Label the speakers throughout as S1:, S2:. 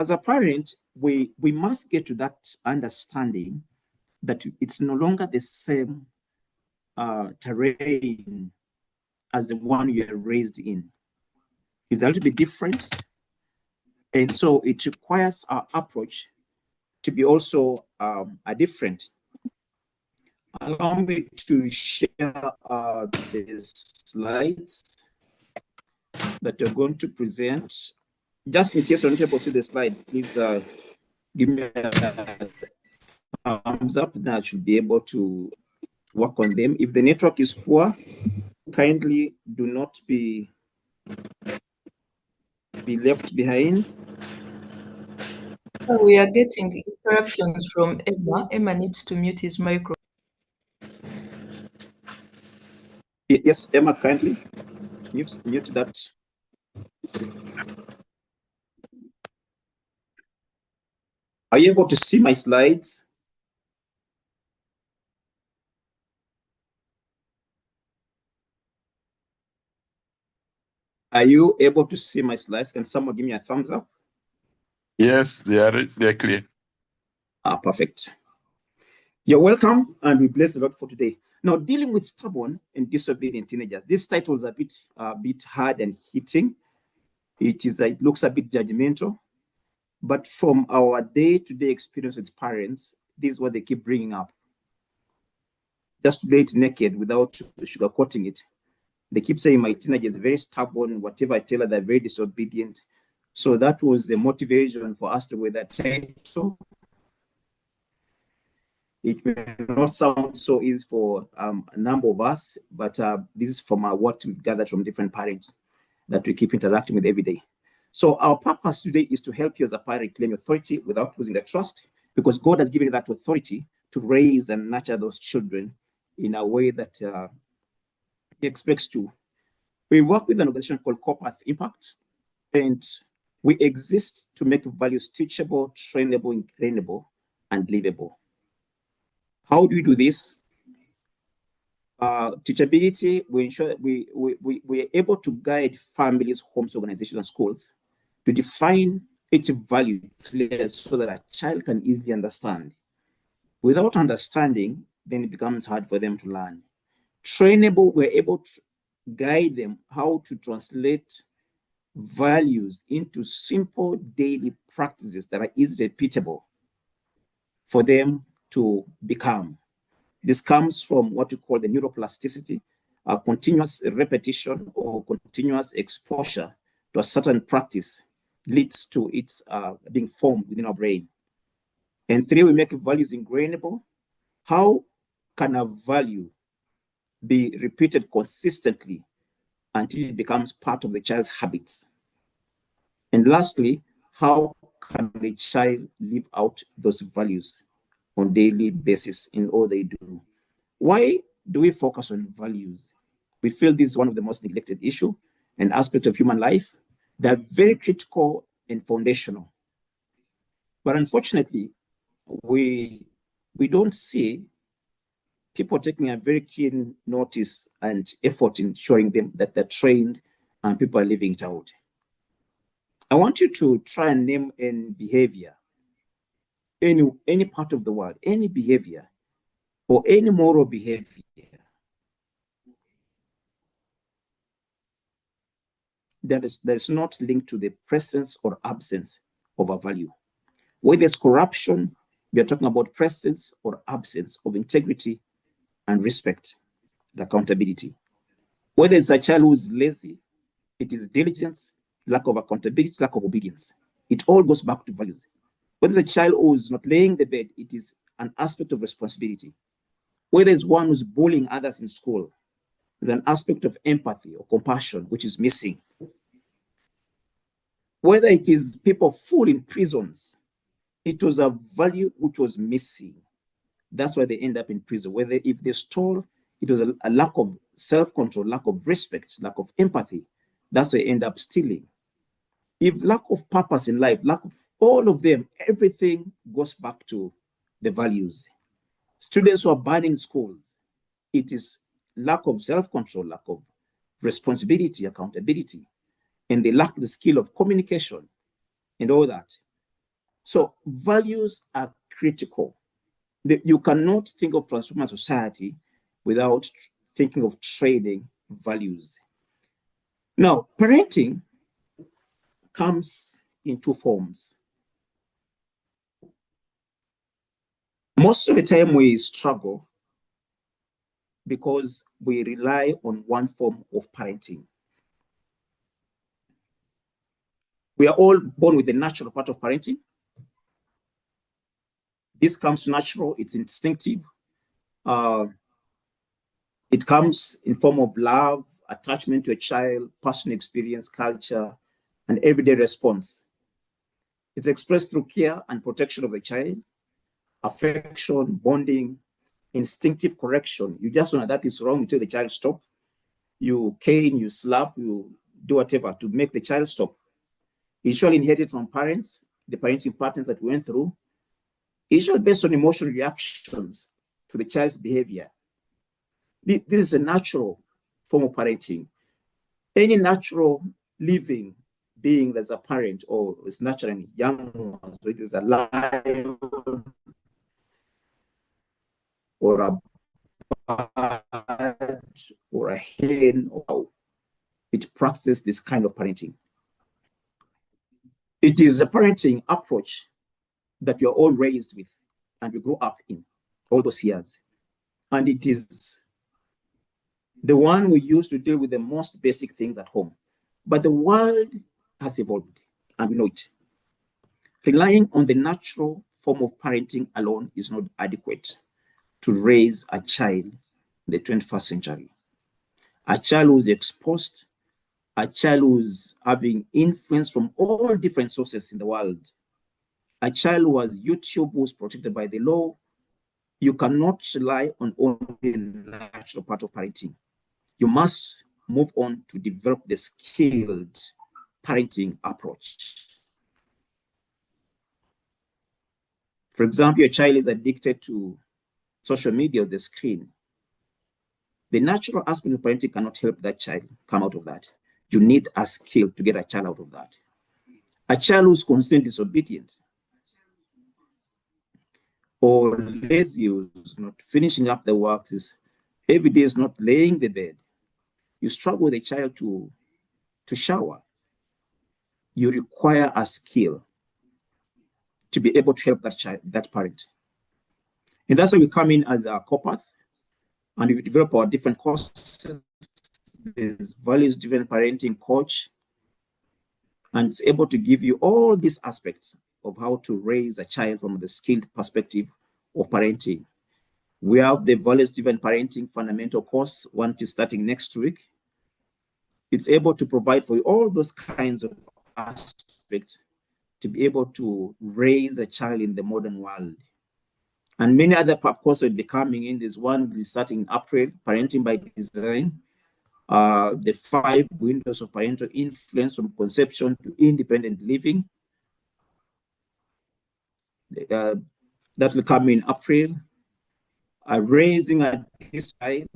S1: as a parent, we must get to that understanding that it's no longer the same terrain as the one you are raised in. It's a little bit different. And so it requires our approach to be also a different. Allow me to share the slides that you're going to present. Just in case you're not able to see the slide, please give me a thumbs up, then I should be able to work on them. If the network is poor, kindly do not be left behind.
S2: We are getting interruptions from Emma. Emma needs to mute his microphone.
S1: Yes, Emma, kindly mute that. Are you able to see my slides? Are you able to see my slides? Can someone give me a thumbs up?
S3: Yes, they're clear.
S1: Perfect. You're welcome, and we bless the Lord for today. Now, dealing with stubborn and disobedient teenagers. This title is a bit hard and hitting. It looks a bit judgmental, but from our day-to-day experience with parents, this is what they keep bringing up. Just to lay it naked without sugarcoating it. They keep saying my teenager is very stubborn. Whatever I tell her, they're very disobedient. So that was the motivation for us to wear that title. It may not sound so easy for a number of us, but this is from what we've gathered from different parents that we keep interacting with every day. So our purpose today is to help you as a parent claim authority without losing the trust, because God has given you that authority to raise and nurture those children in a way that He expects to. We work with an organization called Corporate Impact, and we exist to make values teachable, trainable, ingrainable, and livable. How do we do this? Teachability, we ensure that we are able to guide families, homes, organizations, and schools to define each value clearly so that a child can easily understand. Without understanding, then it becomes hard for them to learn. Trainable, we're able to guide them how to translate values into simple daily practices that are easily repeatable for them to become. This comes from what we call the neuroplasticity, continuous repetition or continuous exposure to a certain practice leads to its being formed within our brain. And three, we make values ingrainable. How can a value be repeated consistently until it becomes part of the child's habits? And lastly, how can the child live out those values on a daily basis in all they do? Why do we focus on values? We feel this is one of the most neglected issues and aspect of human life. They're very critical and foundational. But unfortunately, we don't see people taking a very keen notice and effort in showing them that they're trained and people are living it out. I want you to try and name any behavior, any part of the world, any behavior or any moral behavior that is not linked to the presence or absence of a value. Where there's corruption, we are talking about presence or absence of integrity and respect and accountability. Whether it's a child who is lazy, it is diligence, lack of accountability, lack of obedience. It all goes back to values. Whether it's a child who is not laying the bed, it is an aspect of responsibility. Whether it's one who's bullying others in school, there's an aspect of empathy or compassion which is missing. Whether it is people full in prisons, it was a value which was missing. That's why they end up in prison. Whether if they stole, it was a lack of self-control, lack of respect, lack of empathy. That's why they end up stealing. If lack of purpose in life, all of them, everything goes back to the values. Students who are burning schools, it is lack of self-control, lack of responsibility, accountability, and they lack the skill of communication and all that. So values are critical. You cannot think of transforming society without thinking of trading values. Now, parenting comes in two forms. Most of the time we struggle because we rely on one form of parenting. We are all born with the natural part of parenting. This comes natural, it's instinctive. It comes in form of love, attachment to a child, personal experience, culture, and everyday response. It's expressed through care and protection of the child, affection, bonding, instinctive correction. You just know that is wrong, you tell the child stop. You cane, you slap, you do whatever to make the child stop. It's usually inherited from parents, the parenting patterns that we went through. It's usually based on emotional reactions to the child's behavior. This is a natural form of parenting. Any natural living being that's a parent or is naturally young, so it is a lion or a bird or a hen, or it practices this kind of parenting. It is a parenting approach that we are all raised with and we grow up in all those years. And it is the one we use to deal with the most basic things at home. But the world has evolved and we know it. Relying on the natural form of parenting alone is not adequate to raise a child in the 21st century. A child who is exposed, a child who is having influence from all different sources in the world, a child who has YouTube, who is protected by the law. You cannot rely on only the natural part of parenting. You must move on to develop the skilled parenting approach. For example, your child is addicted to social media or the screen. The natural aspect of parenting cannot help that child come out of that. You need a skill to get a child out of that. A child who's constantly disobedient or lazy, who's not finishing up the works, is every day is not laying the bed. You struggle with a child to shower. You require a skill to be able to help that child, that parent. And that's why we come in as a co-path and we develop our different courses. There's values-driven parenting coach, and it's able to give you all these aspects of how to raise a child from the skilled perspective of parenting. We have the values-driven parenting fundamental course, one is starting next week. It's able to provide for you all those kinds of aspects to be able to raise a child in the modern world. And many other courses will be coming in. There's one will be starting in April, Parenting by Design, the 5 windows of parental influence from conception to independent living. That will come in April. Raising a child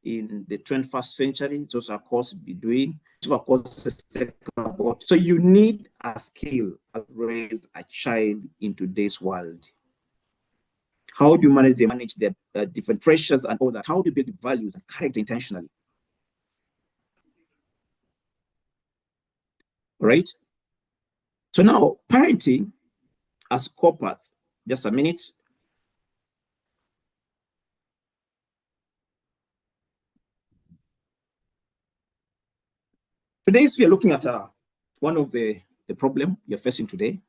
S1: in the 21st century. It's also a course we'll be doing. So you need a skill to raise a child in today's world. How do you manage the different pressures and all that? How do you build values and character intentionally? Right? So now, parenting as core path, just a minute. Today, we are looking at one of the problem you're facing today.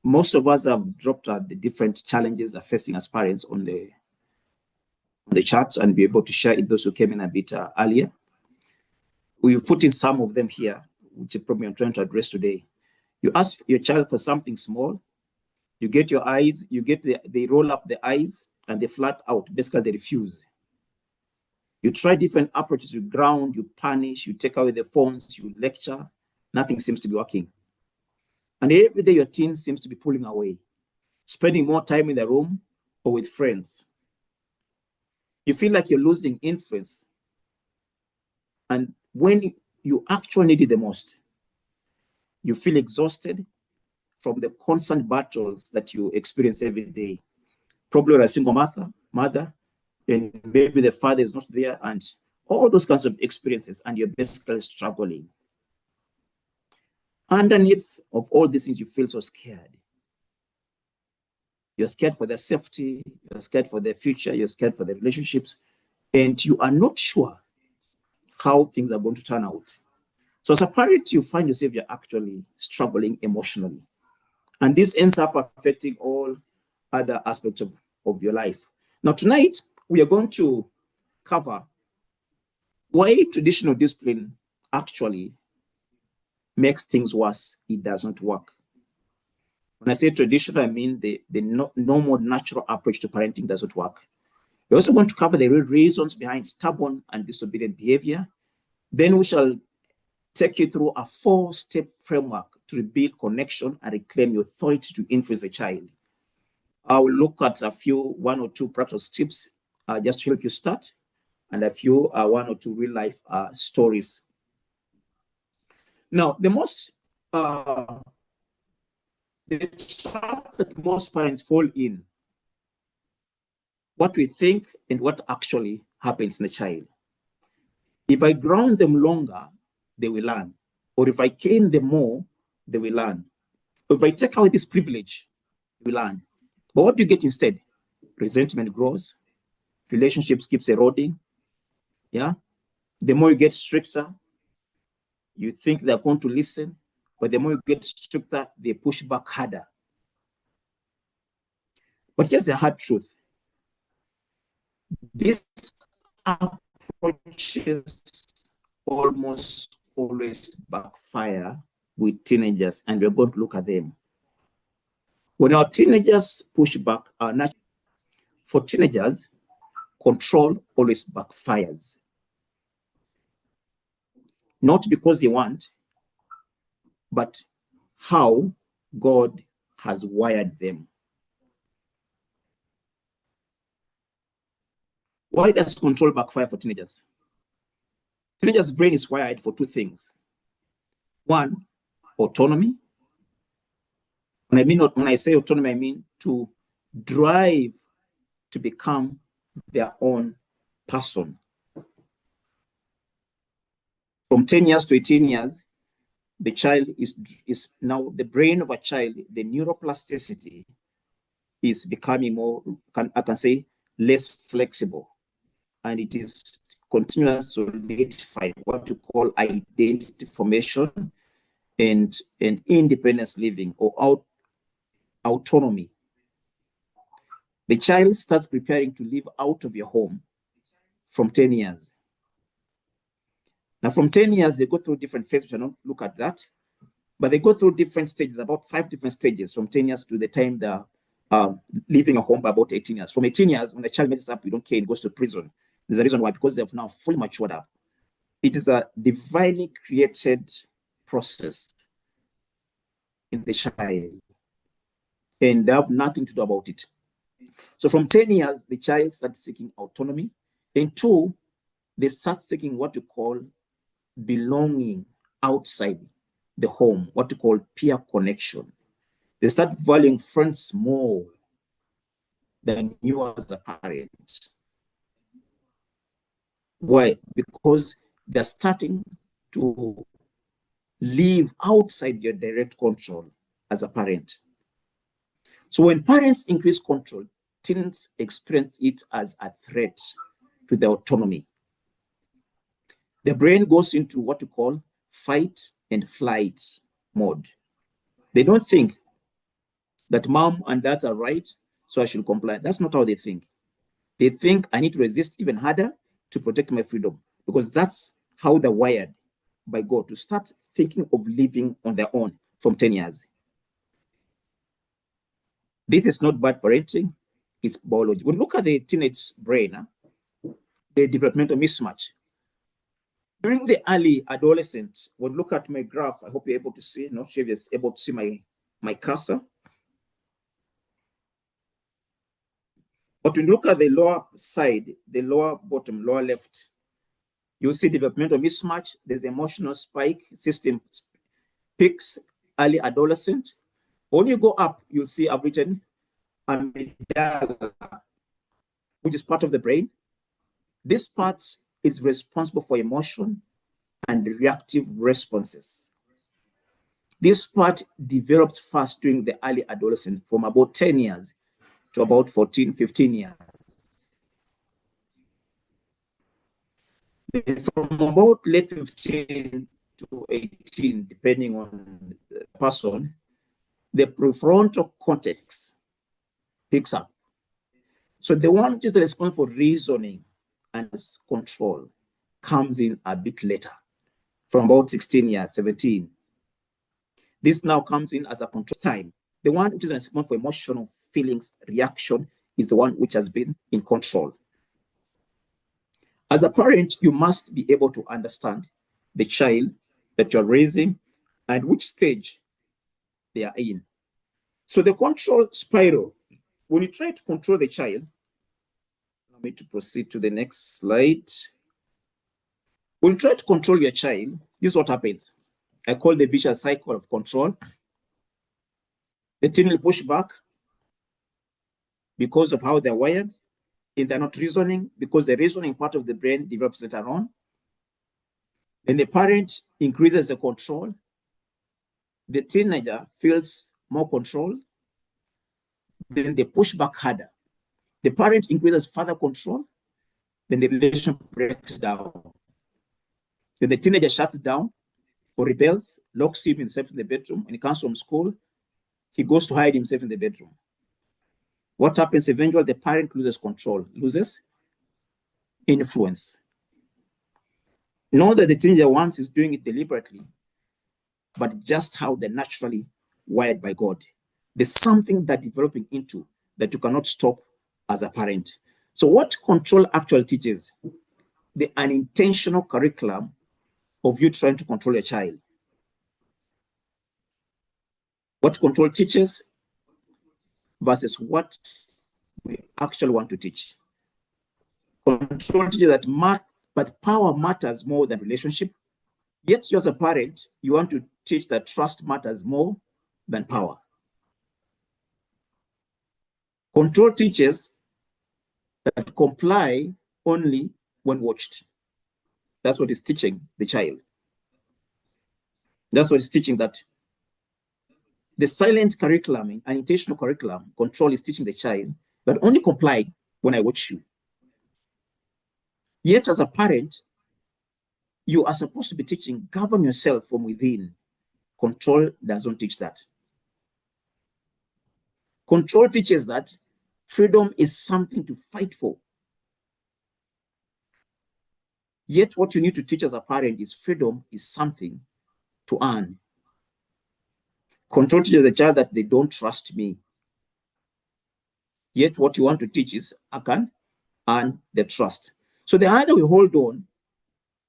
S1: Most of us have dropped the different challenges they're facing as parents on the charts and be able to share it, those who came in a bit earlier. We've put in some of them here, which is probably I'm trying to address today. You ask your child for something small, you get your eyes, they roll up the eyes and they flat out. Basically, they refuse. You try different approaches, you ground, you punish, you take away the phones, you lecture, nothing seems to be working. And every day your teen seems to be pulling away, spending more time in the room or with friends. You feel like you're losing influence. And when you actually need it the most, you feel exhausted from the constant battles that you experience every day. Probably you're a single mother, and maybe the father is not there, and all those kinds of experiences, and you're basically struggling. Underneath of all these things, you feel so scared. You're scared for their safety, you're scared for their future, you're scared for the relationships, and you are not sure how things are going to turn out. So as a parent, you find yourself you're actually struggling emotionally. And this ends up affecting all other aspects of your life. Now, tonight, we are going to cover why traditional discipline actually makes things worse. It does not work. When I say traditional, I mean the normal, natural approach to parenting does not work. We're also going to cover the real reasons behind stubborn and disobedient behavior. Then we shall take you through a 4-step framework to rebuild connection and reclaim your authority to influence the child. I will look at one or two practical tips just to help you start, and a few one or two real life stories. Now, the trap that most parents fall in, what we think and what actually happens in the child. If I ground them longer, they will learn. Or if I cane them more, they will learn. Or if I take away this privilege, they will learn. But what do you get instead? Resentment grows, relationships keeps eroding. Yeah. The more you get stricter, you think they're going to listen, but the more you get stricter, they push back harder. But here's the hard truth. These approaches almost always backfire with teenagers, and we're going to look at them. When our teenagers push back, for teenagers, control always backfires. Not because they want, but how God has wired them. Why does control backfire for teenagers? Teenagers' brain is wired for two things. One, autonomy. When I say autonomy, I mean to drive to become their own person. From 10 years to 18 years, the child is now the brain of a child, the neuroplasticity is becoming more, I can say, less flexible. And it is continuous solidified, what you call identity formation and independence living or autonomy. The child starts preparing to live out of your home from 10 years. Now, from 10 years, they go through different phases. We shall not look at that. But they go through different stages, about 5 different stages from 10 years to the time they're leaving a home by about 18 years. From 18 years, when the child messes up, you don't care, it goes to prison. There's a reason why, because they have now fully matured up. It is a divinely created process in the child, and they have nothing to do about it. So from 10 years, the child starts seeking autonomy. And 2, they start seeking what you call belonging outside the home, what you call peer connection. They start valuing friends more than you as a parent. Why? Because they're starting to live outside your direct control as a parent. So when parents increase control, teens experience it as a threat to their autonomy. The brain goes into what you call fight and flight mode. They don't think that mom and dad are right, so I should comply. That's not how they think. They think I need to resist even harder to protect my freedom, because that's how they're wired by God to start thinking of living on their own from 10 years. This is not bad parenting, it's biology. When you look at the teenage brain, the developmental mismatch. During the early adolescent, when you look at my graph, I hope you're able to see, not sure if you're able to see my cursor. But when you look at the lower side, the lower bottom, lower left, you'll see developmental mismatch. There's emotional spike, system peaks, early adolescent. When you go up, you'll see I've written amygdala, which is part of the brain. This part is responsible for emotion and reactive responses. This part developed fast during the early adolescence, from about 10 years to about 14, 15 years. From about late 15 to 18, depending on the person, the prefrontal cortex picks up. So the one which is responsible for reasoning and control comes in a bit later, from about 16 years, 17. This now comes in as a control time. The one which is responsible for emotional feelings, reaction, is the one which has been in control. As a parent, you must be able to understand the child that you're raising and which stage they are in. So the control spiral, when you try to control the child, allow me to proceed to the next slide. When you try to control your child, this is what happens. I call the vicious cycle of control. The teen will push back because of how they're wired, and they're not reasoning because the reasoning part of the brain develops later on. Then the parent increases the control. The teenager feels more control. Then they push back harder. The parent increases further control. Then the relationship breaks down. Then the teenager shuts down or rebels, locks himself in the bedroom. When he comes from school, he goes to hide himself in the bedroom. What happens eventually? The parent loses control, loses influence. Know that the teenager once is doing it deliberately, but just how they're naturally wired by God. There's something they're developing into that you cannot stop as a parent. So what control actually teaches? The unintentional curriculum of you trying to control your child. What control teaches versus what we actually want to teach. Control teaches that but power matters more than relationship. Yet you as a parent, you want to teach that trust matters more than power. Control teaches that comply only when watched. That's what it's teaching the child. That's what it's teaching, that the silent curriculum, an intentional curriculum, control is teaching the child that only comply when I watch you. Yet as a parent, you are supposed to be teaching, govern yourself from within. Control doesn't teach that. Control teaches that freedom is something to fight for. Yet what you need to teach as a parent is freedom is something to earn. Control teaches the child that they don't trust me. Yet what you want to teach is I can earn the trust. So the harder we hold on,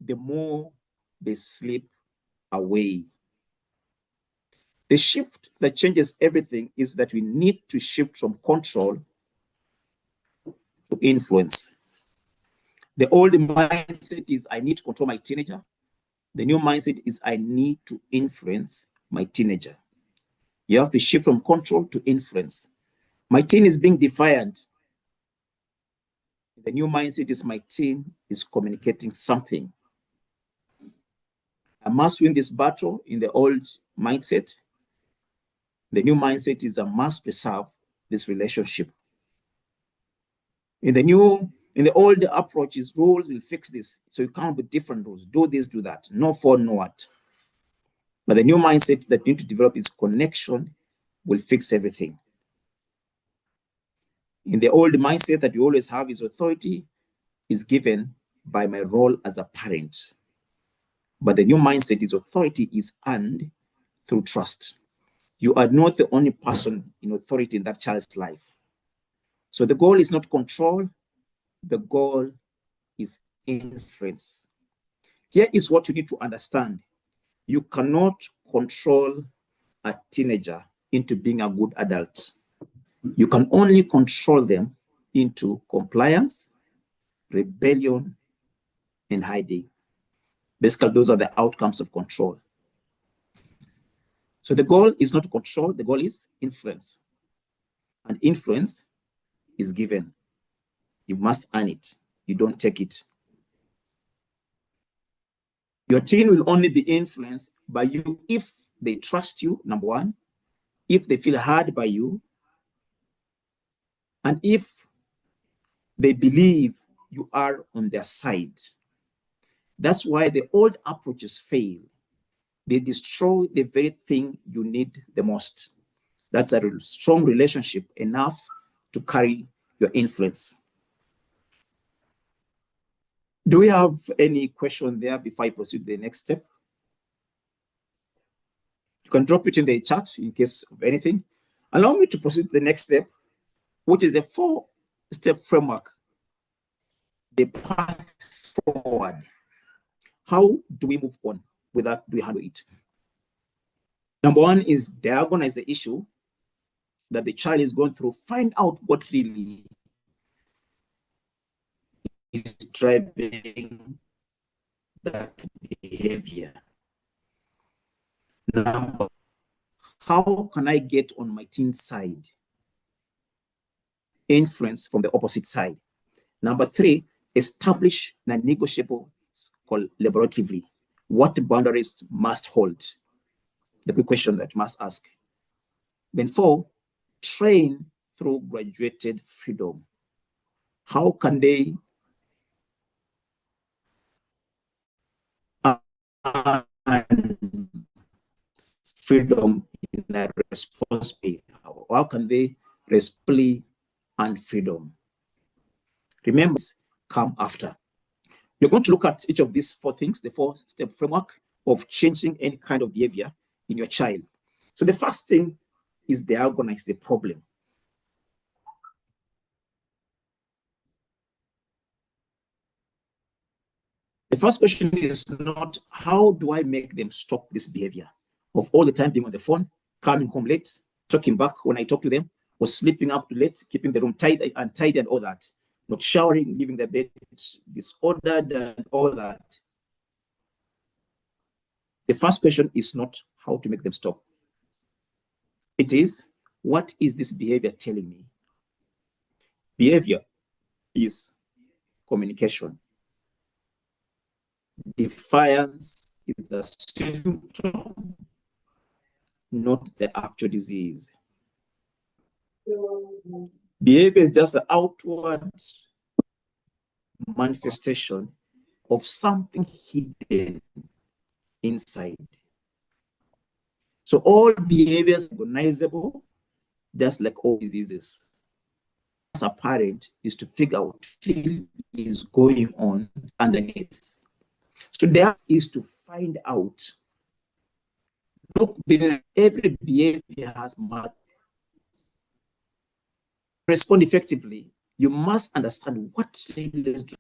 S1: the more they slip away. The shift that changes everything is that we need to shift from control to influence. The old mindset is I need to control my teenager. The new mindset is I need to influence my teenager. You have to shift from control to influence. My teen is being defiant. The new mindset is my teen is communicating something. I must win this battle in the old mindset. The new mindset is I must preserve this relationship. In the old approach is rules will fix this. So you come up with different rules. Do this, do that. No for, no what. But the new mindset that you need to develop is connection will fix everything. In the old mindset that you always have is authority is given by my role as a parent. But the new mindset is authority is earned through trust. You are not the only person in authority in that child's life. So the goal is not control. The goal is influence. Here is what you need to understand. You cannot control a teenager into being a good adult. You can only control them into compliance, rebellion, and hiding. Basically, those are the outcomes of control. So the goal is not to control, the goal is influence. And influence is given. You must earn it. You don't take it. Your teen will only be influenced by you if they trust you, number one, if they feel heard by you, and if they believe you are on their side. That's why the old approaches fail. They destroy the very thing you need the most. That's a strong relationship enough to carry your influence. Do we have any question there before I proceed to the next step? You can drop it in the chat in case of anything. Allow me to proceed to the next step, which is the 4-step framework, the path forward. How do we move on with that? Do we handle it? Number one is diagnose the issue that the child is going through. Find out what really is driving that behavior. Number, how can I get on my teen's side? Influence from the opposite side. Number 3, establish non-negotiable collaboratively. What boundaries must hold? The big question that must ask. Then 4, train through graduated freedom. How can they earn freedom in a responsible? How can they responsibly earn freedom? Remember, come after. We're going to look at each of these 4 things, the 4-step framework of changing any kind of behavior in your child. So the first thing is diagnose the problem. The first question is not how do I make them stop this behavior of all the time being on the phone, coming home late, talking back when I talk to them, or sleeping up late, keeping the room tidy and all that, not showering, leaving the bed disordered and all that. The first question is not how to make them stop. It is, what is this behavior telling me? Behavior is communication. Defiance is the symptom, not the actual disease. Behavior is just an outward manifestation of something hidden inside. So all behaviors are recognizable, just like all diseases. What's apparent is to figure out what is going on underneath. So the ask is to find out. Look, every behavior has matter. Respond effectively, you must understand what really is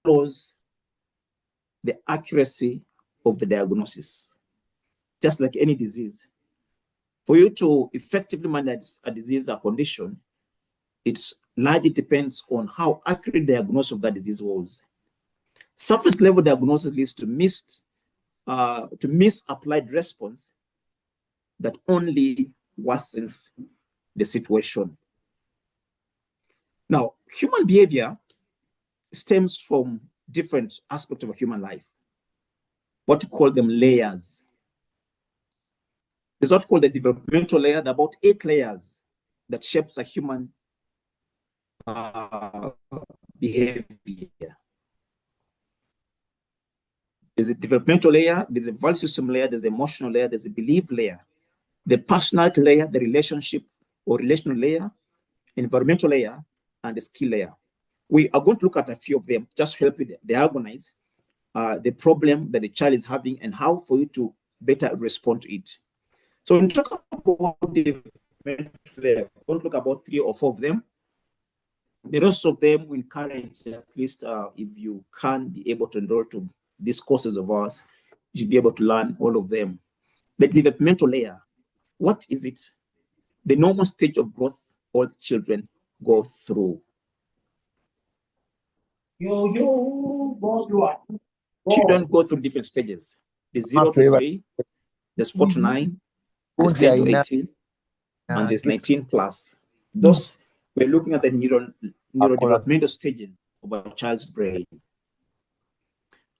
S1: follows the accuracy of the diagnosis. Just like any disease, for you to effectively manage a disease or condition, it largely depends on how accurate diagnosis of that disease was. Surface level diagnosis leads to misapplied response that only worsens the situation. Now, human behavior stems from different aspects of a human life. What you call them layers. There's what's called the developmental layer. There are about 8 layers that shapes a human behavior. There's a developmental layer, there's a value system layer, there's the emotional layer, there's a belief layer, the personality layer, the relationship or relational layer, environmental layer, and the skill layer. We are going to look at a few of them, just to help you diagnose the problem that the child is having and how for you to better respond to it. So when we talk about the layer, we're going to look about 3 or 4 of them. The rest of them we encourage, at least if you can be able to enroll to these courses of ours, you should be able to learn all of them. The developmental layer, what is it? The normal stage of growth all children go through. Children go through different stages. There's 0 to 3, there's 4 to 9, there's 10 to 18, and there's 19 plus. Those, we're looking at the neurodevelopmental stages of a child's brain.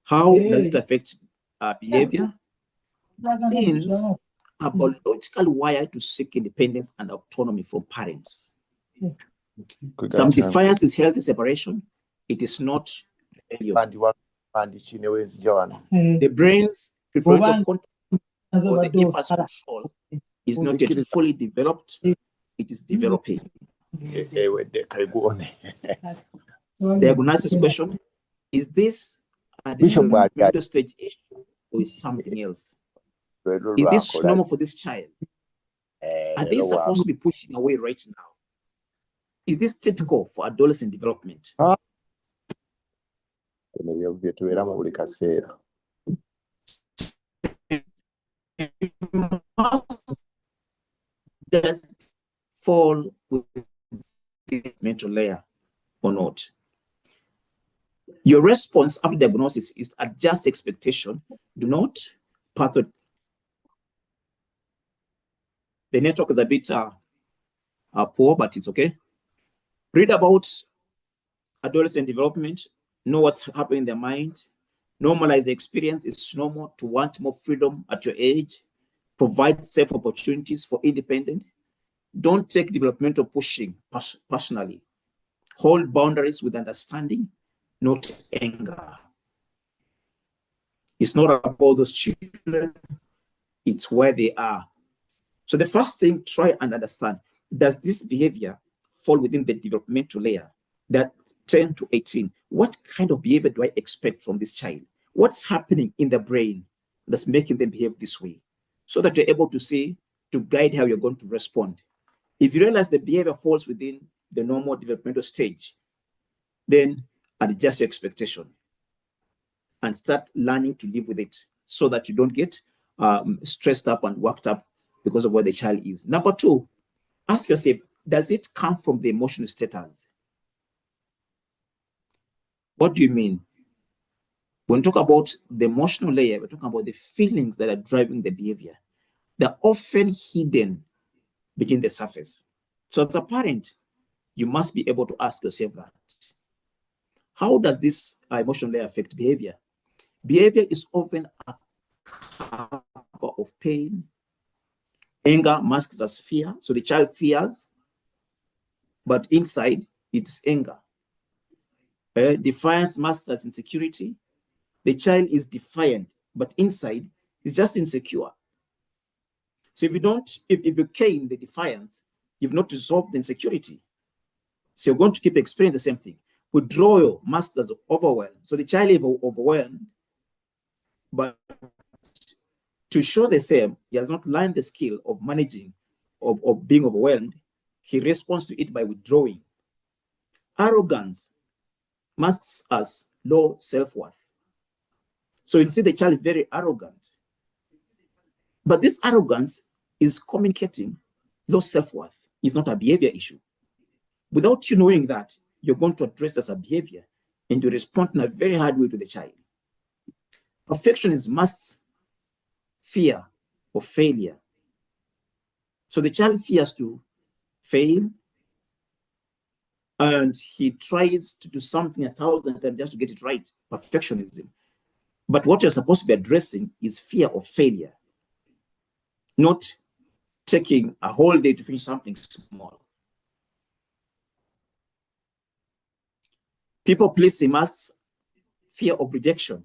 S1: How does it affect behavior? Teens are biologically wired to seek independence and autonomy from parents. Some defiance is healthy separation. It is not rebellion. The brain's prefrontal cortex or the impulse control is not yet fully developed. It is developing. Diagnosis question: is this a developmental stage issue or is something else? Is this normal for this child? Are they supposed to be pushing away right now? Is this typical for adolescent development? Does fall within the mental layer or not? Your response after diagnosis is to adjust expectation. Do not pathologize. The network is a bit poor, but it's okay. Read about adolescent development, know what's happening in their mind, normalize the experience. It's normal to want more freedom at your age, provide safe opportunities for independence. Don't take developmental pushing personally. Hold boundaries with understanding, not anger. It's not about those children, it's where they are. So the first thing, try and understand, does this behavior fall within the developmental layer, that 10 to 18? What kind of behavior do I expect from this child? What's happening in the brain that's making them behave this way? So that you're able to see, to guide how you're going to respond. If you realize the behavior falls within the normal developmental stage, then adjust your expectation and start learning to live with it so that you don't get stressed up and worked up because of where the child is. Number 2, ask yourself, does it come from the emotional status? What do you mean? When we talk about the emotional layer, we're talking about the feelings that are driving the behavior. They're often hidden beneath the surface. So as a parent, you must be able to ask yourself that. How does this emotional layer affect behavior? Behavior is often a cover of pain. Anger masks as fear. So the child fears, but inside it's anger. Defiance masks as insecurity. The child is defiant, but inside it's just insecure. So if you cane the defiance, you've not resolved the insecurity. So you're going to keep experiencing the same thing. Withdrawal masks as overwhelmed. So the child is overwhelmed, but to show the same, he has not learned the skill of managing, of being overwhelmed. He responds to it by withdrawing. Arrogance masks as low self-worth. So you see the child very arrogant. But this arrogance is communicating low self-worth. It's not a behavior issue. Without you knowing that, you're going to address this as a behavior and you respond in a very hard way to the child. Perfectionism masks fear of failure. So the child fears to fail and he tries to do something 1,000 times just to get it right. Perfectionism. But what you're supposed to be addressing is fear of failure, not taking a whole day to finish something small. People pleasing masks fear of rejection.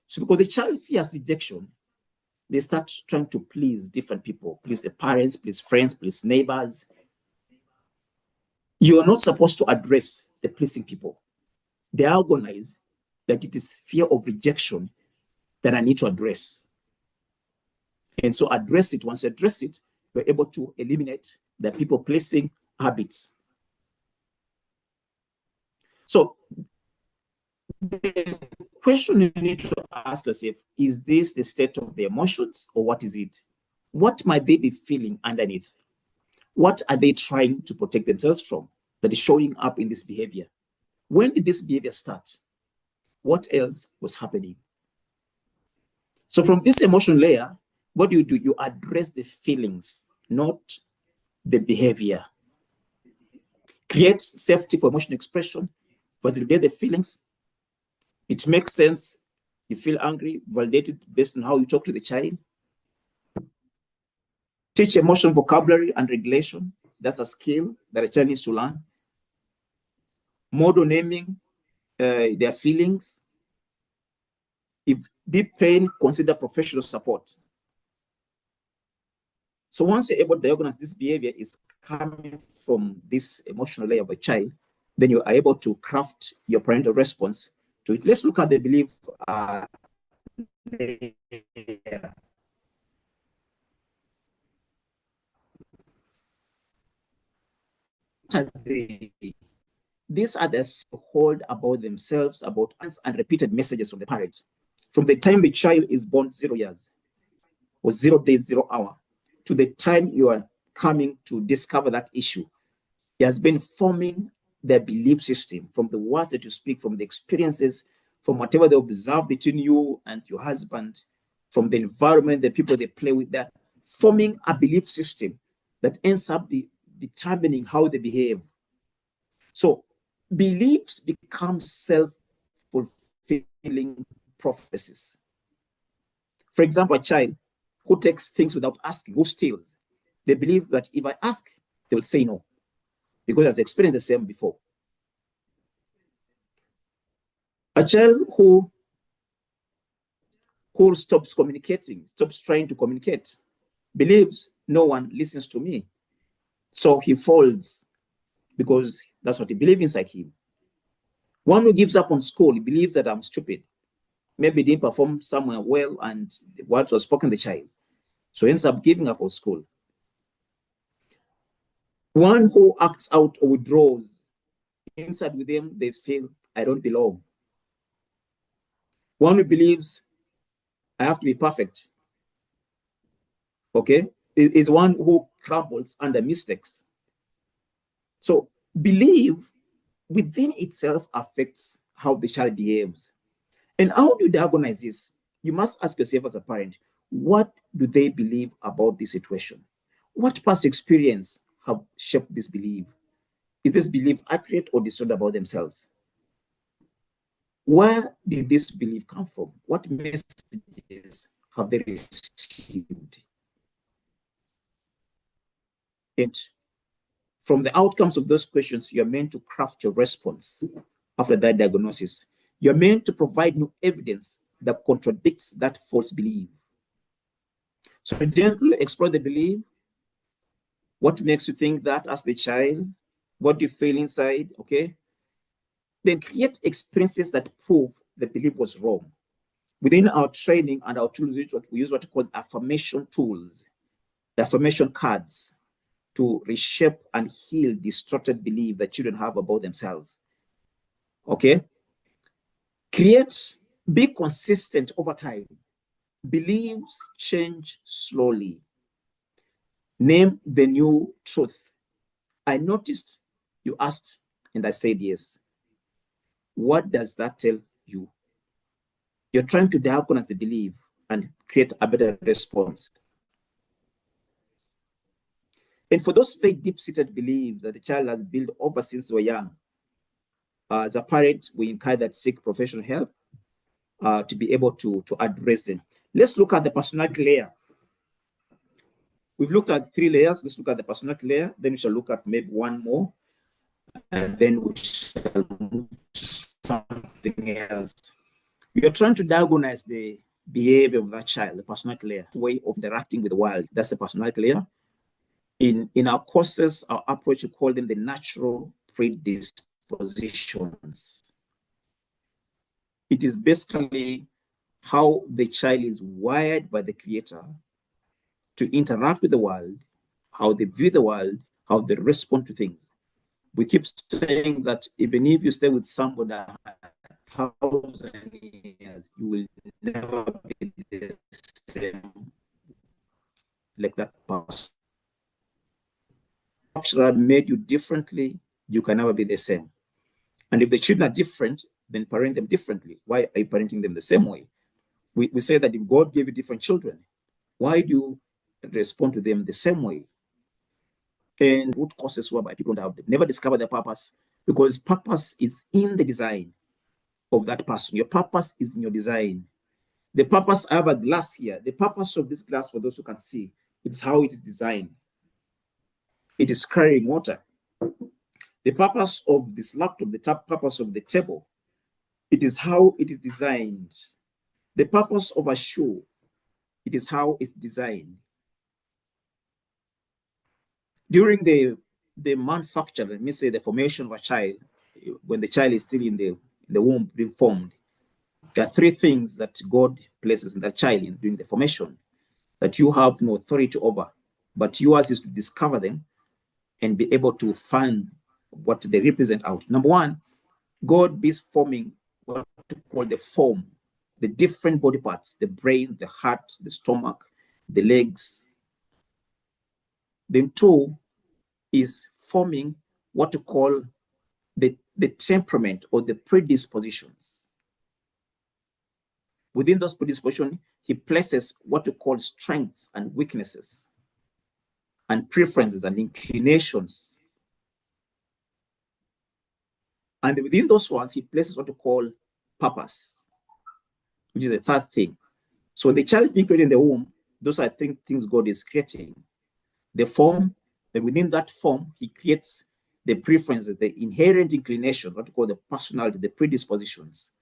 S1: So because the child fears rejection, they start trying to please different people, please the parents, please friends, please neighbors. You are not supposed to address the pleasing people. They agonize that it is fear of rejection that I need to address. And so address it. Once you address it, you're able to eliminate the people pleasing habits. So the question you need to ask yourself, is this the state of the emotions or what is it? What might they be feeling underneath? What are they trying to protect themselves from that is showing up in this behavior? When did this behavior start? what else was happening. So from this emotional layer, what do? You address the feelings, not the behavior. Create safety for emotional expression, validate the feelings. It makes sense. You feel angry, validate it based on how you talk to the child. Teach emotional vocabulary and regulation. That's a skill that a child needs to learn. Model naming their feelings. If deep pain, consider professional support. So once you're able to diagnose this behavior is coming from this emotional layer of a child, then you are able to craft your parental response to it. Let's look at the belief layer. These are the hold about themselves, about us, and repeated messages from the parents. From the time the child is born, 0 years, or 0 days, 0 hour, to the time you are coming to discover that issue, he has been forming their belief system from the words that you speak, from the experiences, from whatever they observe between you and your husband, from the environment, the people they play with, they're forming a belief system that ends up determining how they behave. So beliefs become self-fulfilling prophecies. For example, a child who takes things without asking, who steals, they believe that if I ask, they will say no, because has experienced the same before. A child who stops communicating, stops trying to communicate, believes no one listens to me. So he folds because that's what he believes inside him. One who gives up on school, he believes that I'm stupid. Maybe didn't perform somewhere well and what was spoken to the child. So he ends up giving up on school. One who acts out or withdraws, inside with them, they feel, I don't belong. One who believes, I have to be perfect, okay, is one who crumbles under mistakes. So belief within itself affects how the child behaves. And how do you diagnose this? You must ask yourself as a parent, what do they believe about this situation? What past experience have shaped this belief? Is this belief accurate or distorted about themselves? Where did this belief come from? What messages have they received? And from the outcomes of those questions, you're meant to craft your response after that diagnosis. You're meant to provide new evidence that contradicts that false belief. So gently explore the belief. What makes you think that as the child? What do you feel inside? Okay. Then create experiences that prove the belief was wrong. Within our training and our tools, we use what we call affirmation tools, the affirmation cards, to reshape and heal distorted belief that children have about themselves. Okay? Be consistent over time. Beliefs change slowly. Name the new truth. I noticed you asked and I said yes. What does that tell you? You're trying to diagnose the belief and create a better response. And for those very deep-seated beliefs that the child has built over since they were young, as a parent, we encourage that seek professional help to be able to address them. Let's look at the personality layer. We've looked at 3 layers. Let's look at the personality layer. Then we shall look at maybe one more. And then we shall move to something else. You're trying to diagnose the behavior of that child, the personality layer, way of interacting with the world. That's the personality layer. In our courses, our approach, we call them the natural predispositions. It is basically how the child is wired by the Creator to interact with the world, how they view the world, how they respond to things. We keep saying that even if you stay with somebody 1,000 years, you will never be the same like that person. That made you differently, you can never be the same. And if the children are different, then parent them differently. Why are you parenting them the same way? We say that if God gave you different children, why do you respond to them the same way? And root causes whereby people don't have, they've never discovered their purpose, because purpose is in the design of that person. Your purpose is in your design. The purpose, I have a glass here. The purpose of this glass, for those who can see, it's how it is designed. It is carrying water. The purpose of this laptop, the purpose of the table, it is how it is designed. The purpose of a shoe, it is how it's designed. During the manufacture, let me say the formation of a child, when the child is still in the womb being formed, there are three things that God places in that child during the formation that you have no authority over, but yours is to discover them and be able to find what they represent out. Number one, God is forming what to call the form, the different body parts, the brain, the heart, the stomach, the legs. Then two is forming what to call the temperament or the predispositions. Within those predispositions, he places what to call strengths and weaknesses and preferences and inclinations. And within those ones, he places what to call purpose, which is the third thing. So the child is being created in the womb. Those are things God is creating. The form, and within that form, he creates the preferences, the inherent inclinations, what to call the personality, the predispositions.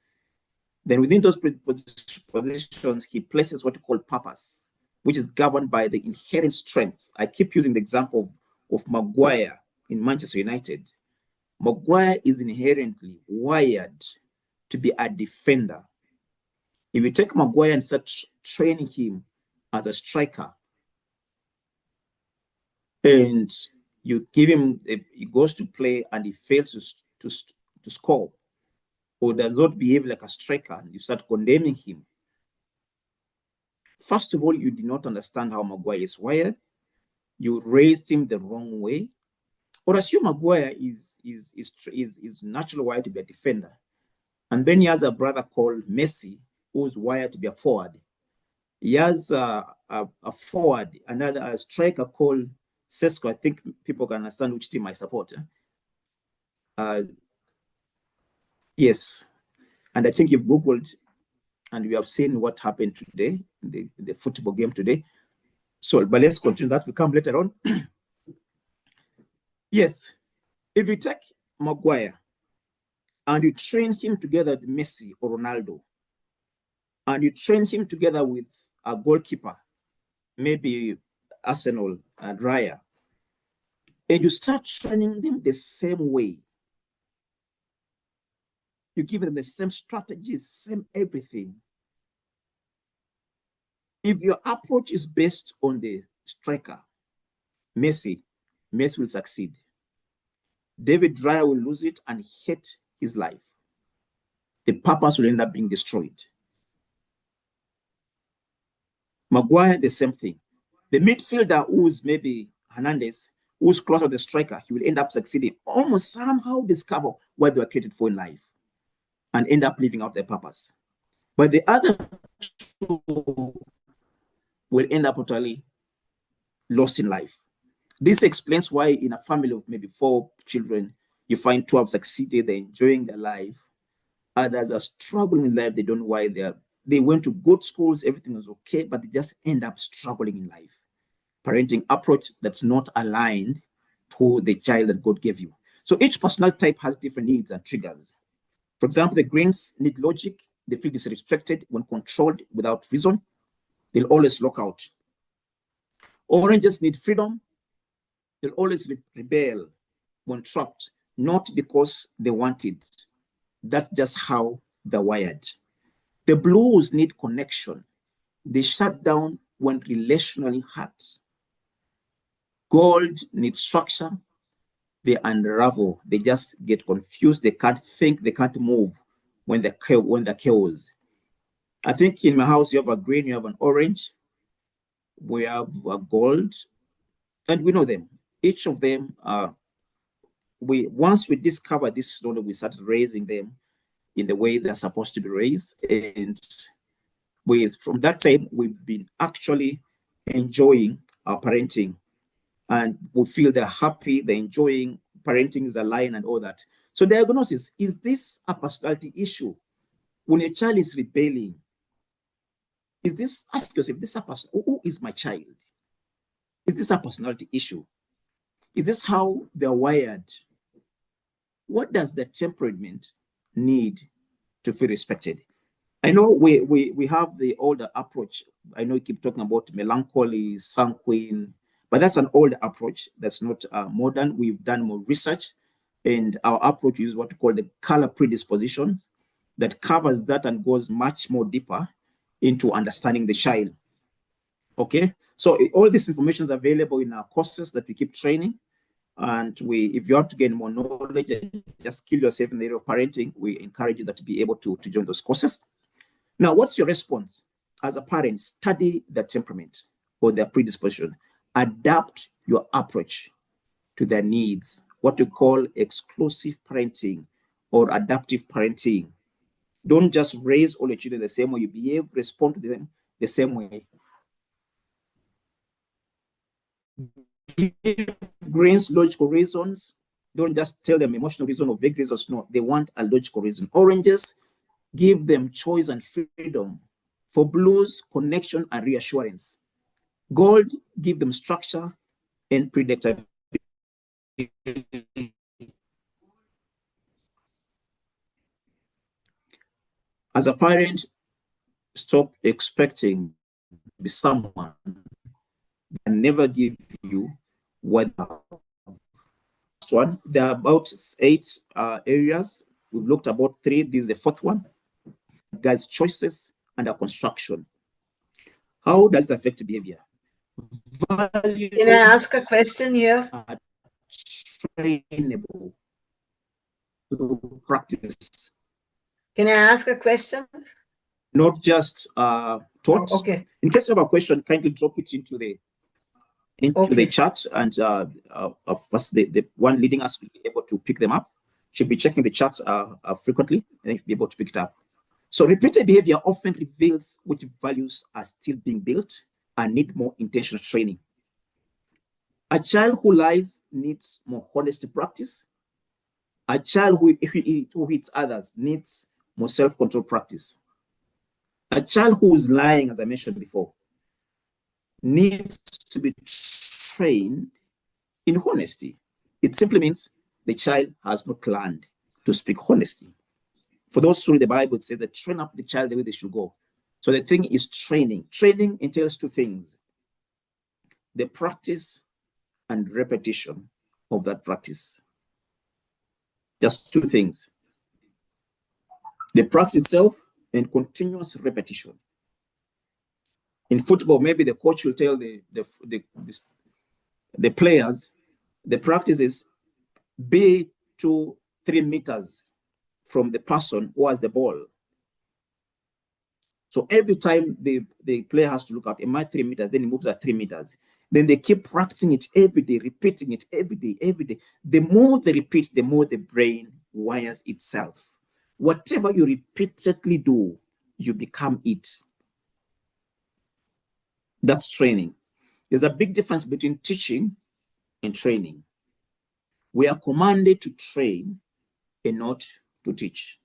S1: Then within those predispositions, he places what you call purpose, which is governed by the inherent strengths. I keep using the example of Maguire in Manchester United. Maguire is inherently wired to be a defender. If you take Maguire and start training him as a striker, and you give him, he goes to play and he fails to score, or does not behave like a striker, and you start condemning him. First of all, you did not understand how Maguire is wired. You raised him the wrong way. Or assume Maguire is naturally wired to be a defender. And then he has a brother called Messi, who's wired to be a forward. He has a forward, a striker called Sesko. I think people can understand which team I support. Yes. And I think you've Googled and we have seen what happened today in the football game today. So, but let's continue that. We come later on. Yes. If you take Maguire and you train him together with Messi or Ronaldo, and you train him together with a goalkeeper, maybe Arsenal and Raya, and you start training them the same way, you give them the same strategies, same everything. If your approach is based on the striker, Messi will succeed. David Raya will lose it and hate his life. The purpose will end up being destroyed. Maguire, the same thing. The midfielder who's maybe Hernandez, who's closer to the striker, he will end up succeeding, almost somehow discover what they were created for in life and end up living out their purpose. But the other two will end up totally lost in life. This explains why in a family of maybe 4 children, you find 2 have succeeded, they're enjoying their life. Others are struggling in life, they don't know why they went to good schools, everything was okay, but they just end up struggling in life. Parenting approach that's not aligned to the child that God gave you. So each personality type has different needs and triggers. For example, the greens need logic. They feel disrespected when controlled without reason. They'll always lock out. Oranges need freedom. They'll always rebel when trapped, not because they want it. That's just how they're wired. The blues need connection. They shut down when relationally hurt. Gold needs structure. They unravel. They just get confused. They can't think. They can't move when they're chaos. I think in my house, you have a green, you have an orange. We have a gold, and we know them. Each of them, once we discover this knowledge, we started raising them. in the way they're supposed to be raised. And from that time, we've been actually enjoying our parenting, and we feel they're happy, they're enjoying parenting is a line and all that. So diagnosis, is this a personality issue? When a child is rebelling, ask yourself, who is my child? Is this a personality issue? Is this how they're wired? What does the temperament need to feel respected? I know we have the older approach. I know you keep talking about melancholy, sanguine, but that's an old approach. That's not modern. We've done more research, and our approach is what we call the color predisposition that covers that and goes much more deeper into understanding the child. Okay, so all this information is available in our courses that we keep training. And if you want to gain more knowledge and just skill yourself in the area of parenting, we encourage you to be able to join those courses. Now, what's your response? As a parent, study their temperament or their predisposition. Adapt your approach to their needs, what we call exclusive parenting or adaptive parenting. Don't just raise all your children the same way you behave, respond to them the same way. Give grains, logical reasons. Don't just tell them emotional reason or vague reasons. No, they want a logical reason. Oranges, give them choice and freedom. For blues, connection and reassurance. Gold, give them structure and predictability. As a parent, stop expecting to be someone that never give you what. One, there are about 8 areas. We've looked about 3. This is the 4th one. Guides choices and our construction. How does it affect behavior?
S4: Values. Can I ask a question here?
S1: Are trainable to practice.
S4: Can I ask a question?
S1: Not just taught.
S4: Okay.
S1: In case you have a question, kindly drop it into the chat, and first the one leading us will be able to pick them up. She'll be checking the chat frequently, and she'll be able to pick it up. So repeated behavior often reveals which values are still being built and need more intentional training. A child who lies needs more honesty practice. A child who hits others needs more self-control practice. A child who is lying, as I mentioned before, needs to be trained in honesty. It simply means the child has not learned to speak honesty. For those who read the Bible, it says that train up the child the way they should go. So the thing is training. Training entails 2 things: the practice and repetition of that practice. Just 2 things: the practice itself and continuous repetition. In football, maybe the coach will tell the players, the practice is be 2-3 meters from the person who has the ball. So every time the player has to look out, am I 3 meters? Then he moves at 3 meters. Then they keep practicing it every day, repeating it every day. The more they repeat, the more the brain wires itself. Whatever you repeatedly do, you become it. That's training. There's a big difference between teaching and training. We are commanded to train and not to teach.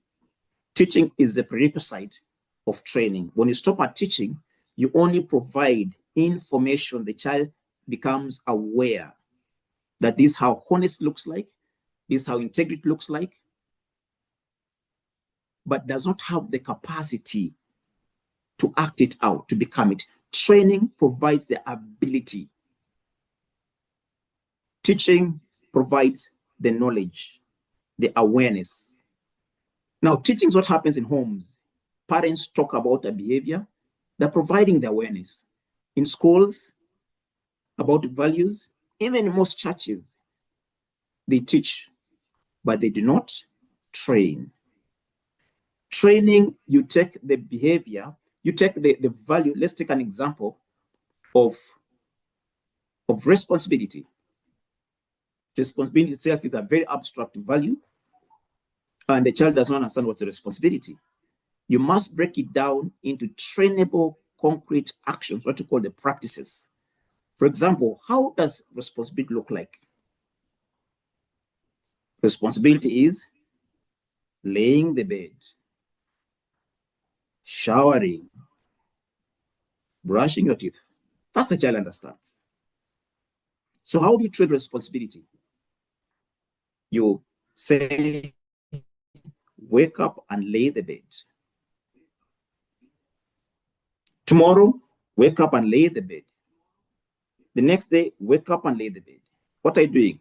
S1: Teaching is the prerequisite of training. When you stop at teaching, you only provide information. The child becomes aware that this is how honesty looks like, this is how integrity looks like, but does not have the capacity to act it out, to become it. Training provides the ability. Teaching provides the knowledge, the awareness. Now, teaching is what happens in homes. Parents talk about a behavior, they're providing the awareness. In schools, about values, even in most churches, they teach, but they do not train. Training, you take the behavior, you take the value. Let's take an example of responsibility. Responsibility itself is a very abstract value. and the child does not understand what's the responsibility, you must break it down into trainable, concrete actions, what you call the practices. For example, how does responsibility look like? Responsibility is laying the bed, showering, brushing your teeth. That's the child understands. So how do you treat responsibility? You say, wake up and lay the bed. Tomorrow, wake up and lay the bed. The next day, wake up and lay the bed. What are you doing?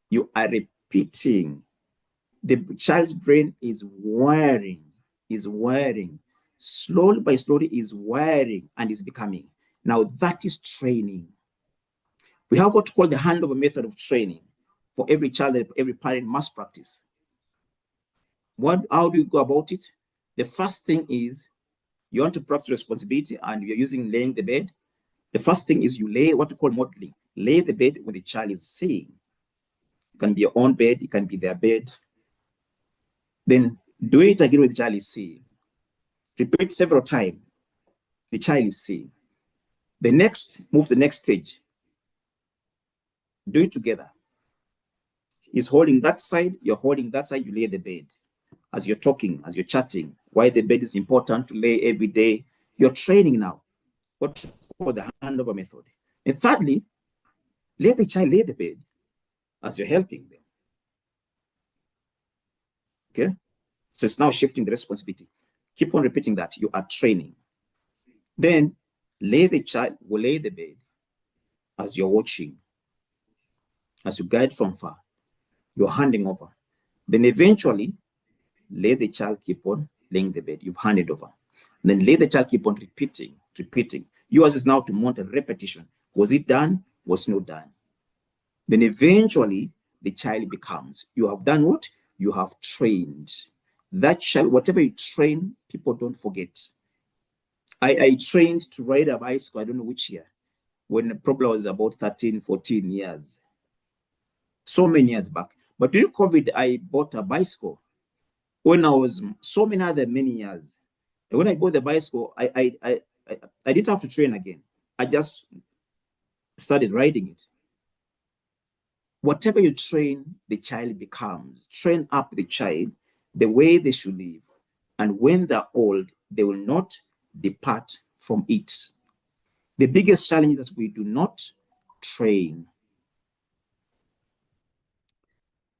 S1: You are repeating. The child's brain is wiring. Slowly by slowly is wiring and is becoming. Now that is training. We have what we call the handover method of training for every child that every parent must practice. How do you go about it? The first thing is you want to practice responsibility and you're using laying the bed. The first thing is you lay what we call modeling. Lay the bed when the child is seeing. It can be your own bed, it can be their bed. Then do it again when the child is seeing. Repeat several times. The child is seeing. Move to the next stage. Do it together. He's holding that side, you're holding that side, you lay the bed. As you're talking, as you're chatting, why the bed is important to lay every day. You're training now. What we call the handover method. And thirdly, let the child lay the bed as you're helping them. Okay? So it's now shifting the responsibility. Keep on repeating that. You are training. Then the child will lay the bed as you're watching. As you guide from far, you're handing over. Then eventually, let the child keep on laying the bed. You've handed over. Then let the child keep on repeating. Yours is now to mount a repetition. Was it done? Was not done? Then eventually, the child becomes. You have done what? You have trained. That child, whatever you train, people don't forget. I trained to ride a bicycle, I don't know which year, when the problem was about 13, 14 years. So many years back. But during COVID, I bought a bicycle. When I was many years. And when I bought the bicycle, I didn't have to train again. I just started riding it. Whatever you train, the child becomes. Train up the child the way they should live. And when they're old, they will not depart from it. The biggest challenge is that we do not train.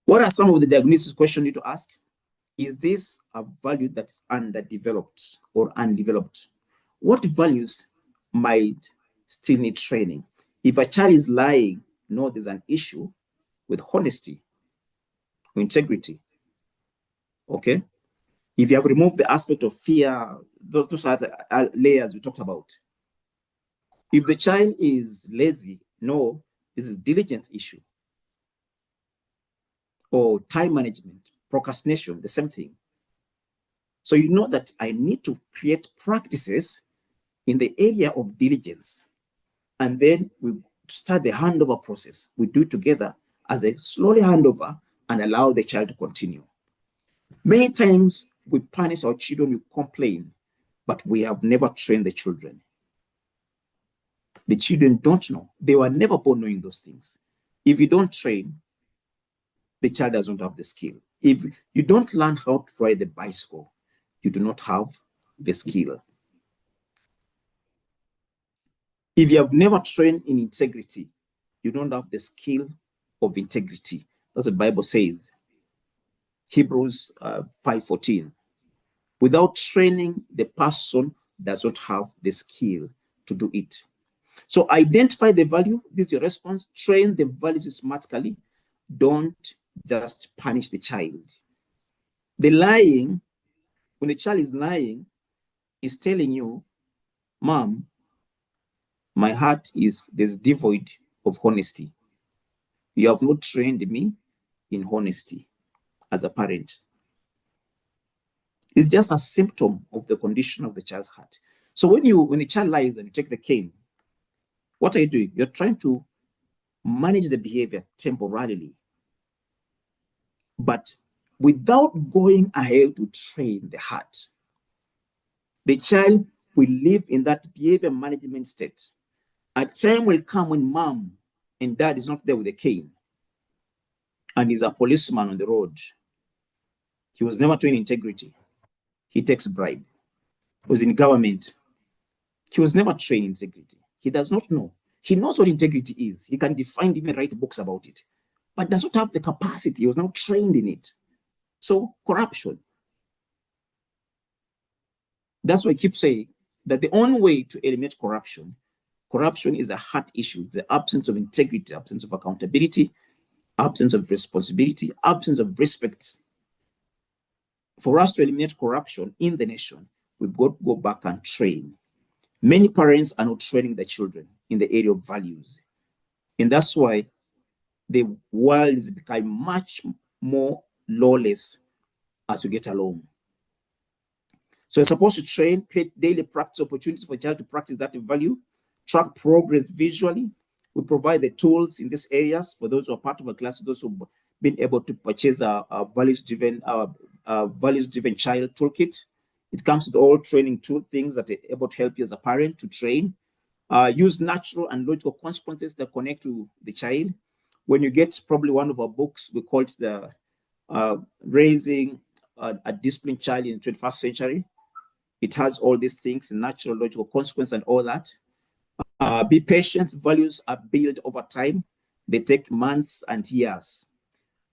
S1: What are some of the diagnosis questions you need to ask? Is this a value that's underdeveloped or undeveloped? What values might still need training? If a child is lying, no, there's an issue with honesty, integrity. Okay? If you have removed the aspect of fear, those are the layers we talked about. If the child is lazy, no, this is diligence issue. Or time management, procrastination, the same thing. So you know that I need to create practices in the area of diligence. And then we start the handover process. We do it together as a slowly handover and allow the child to continue. Many times we punish our children, we complain, but we have never trained the children. The children don't know. They were never born knowing those things. If you don't train, the child doesn't have the skill. If you don't learn how to ride the bicycle, you do not have the skill. If you have never trained in integrity, you don't have the skill of integrity. That's what the Bible says. Hebrews 5:14. Without training, the person does not have the skill to do it. So identify the value. This is your response. Train the values systematically. Don't just punish the child. The lying, when the child is lying, is telling you, Mom, my heart is devoid of honesty. You have not trained me in honesty as a parent. It's just a symptom of the condition of the child's heart. So when the child lies and you take the cane, what are you doing? You're trying to manage the behavior temporarily. But without going ahead to train the heart, the child will live in that behavior management state. A time will come when mom and dad is not there with a cane and he's a policeman on the road. He was never trained in integrity. He takes bribe. He was in government. He was never trained in integrity. He does not know. He knows what integrity is. He can define, even write books about it, but does not have the capacity. He was not trained in it. So corruption. That's why I keep saying that the only way to eliminate corruption is a heart issue. It's the absence of integrity, absence of accountability, absence of responsibility, absence of respect. For us to eliminate corruption in the nation, we've got to go back and train. Many parents are not training their children in the area of values. And that's why the world is becoming much more lawless as we get along. So we're supposed to train, create daily practice opportunities for a child to practice that value, track progress visually. We provide the tools in these areas for those who are part of a class, those who've been able to purchase a values-driven child toolkit. It comes with all training tool things that are able to help you as a parent to train. Use natural and logical consequences that connect to the child. When you get probably one of our books, we call it the Raising a Disciplined Child in the 21st Century. It has all these things, natural, logical consequence and all that. Be patient. Values are built over time. They take months and years.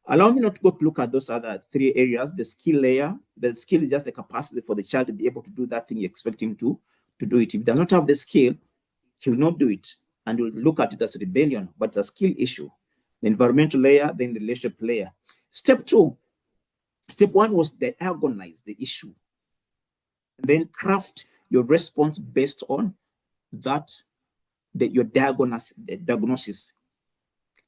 S1: Allow me not to go to look at those other three areas. The skill layer. The skill is just the capacity for the child to be able to do that thing you expect him to do it. If he does not have the skill, he will not do it. And you'll look at it as rebellion, but it's a skill issue. The environmental layer, then the relationship layer. Step one was to diagnose the issue. Then craft your response based on that, your diagnosis.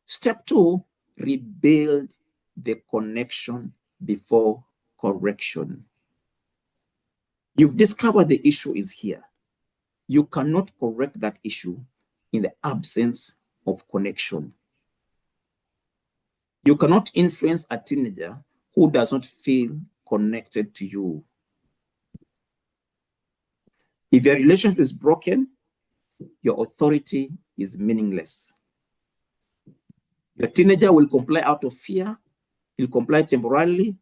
S1: Step two, rebuild the connection before correction. You've discovered the issue is here. You cannot correct that issue in the absence of connection. You cannot influence a teenager who does not feel connected to you. If your relationship is broken, your authority is meaningless. Your teenager will comply out of fear, he'll comply temporarily,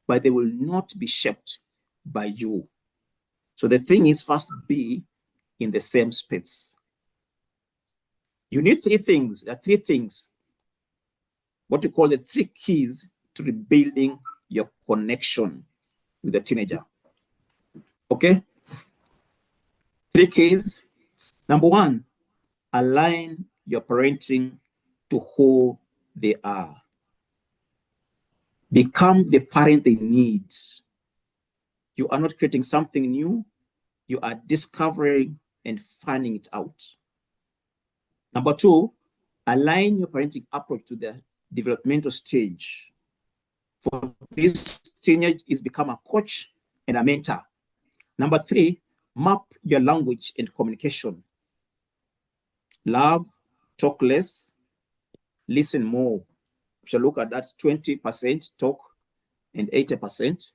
S1: but they will not be shaped by you. So the thing is, first be in the same space. You need three things, what you call the three keys to rebuilding your connection with the teenager. Okay? Three keys. Number one, align your parenting to who they are. Become the parent they need. You are not creating something new. You are discovering and finding it out. Number two, align your parenting approach to the developmental stage. For this teenage is become a coach and a mentor. Number three, map your language and communication. Love, talk less, listen more. We shall look at that 20% talk and 80%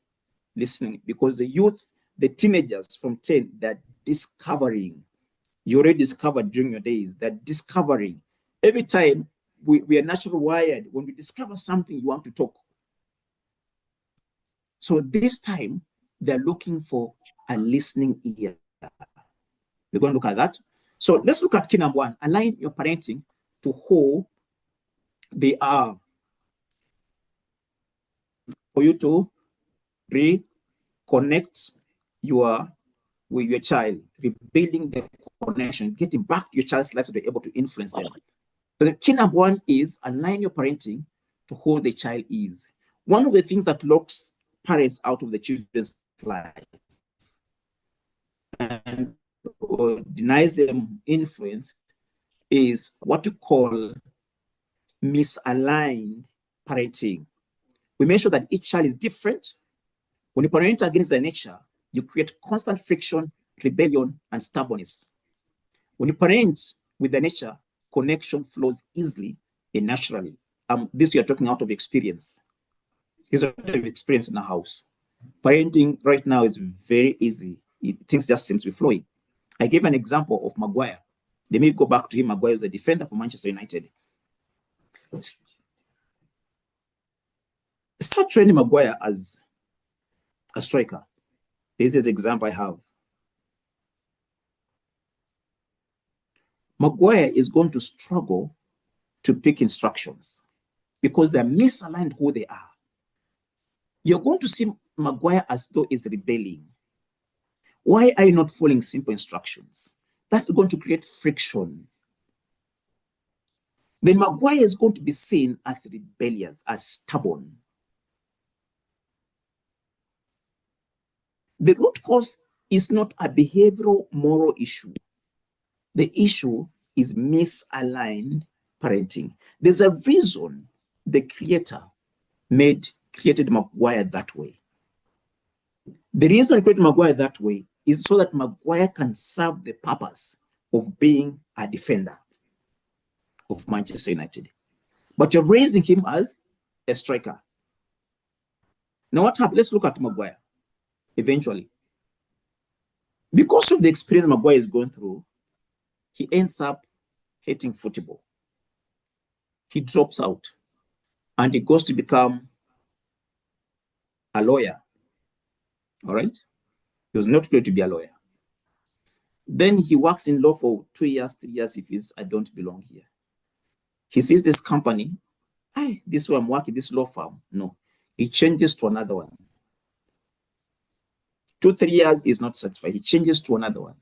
S1: listening, because the youth, the teenagers from 10, they're discovering. You already discovered during your days, they're discovering. Every time we are naturally wired, when we discover something, you want to talk. So this time, they're looking for a listening ear. We're going to look at that. So let's look at key number one. Align your parenting to who they are. For you to reconnect with your child, rebuilding the connection, getting back to your child's life to be able to influence them. So the key number one is align your parenting to who the child is. One of the things that locks parents out of the children's life and denies them influence is what you call misaligned parenting. We mentioned that each child is different. When you parent against their nature, you create constant friction, rebellion, and stubbornness. When you parent with the nature, connection flows easily and naturally. This we are talking out of experience. He's already experienced in a house. Parenting right now is very easy. Things just seem to be flowing. I gave an example of Maguire. Let me go back to him. Maguire is a defender for Manchester United. Start training Maguire as a striker. This is the example I have. Maguire is going to struggle to pick instructions because they're misaligned who they are. You're going to see Maguire as though he's rebelling. Why are you not following simple instructions? That's going to create friction. Then Maguire is going to be seen as rebellious, as stubborn. The root cause is not a behavioral moral issue. The issue is misaligned parenting. There's a reason the creator created Maguire that way. The reason he created Maguire that way is so that Maguire can serve the purpose of being a defender of Manchester United. But you're raising him as a striker. Now what happened? Let's look at Maguire eventually. Because of the experience Maguire is going through, he ends up hating football. He drops out and he goes to become a lawyer. All right? He was not going to be a lawyer. Then he works in law for 2 years, 3 years. He feels, I don't belong here. He sees this company. Hey, this is where I'm working, this law firm. No. He changes to another one. 2, 3 years is not satisfied. He changes to another one.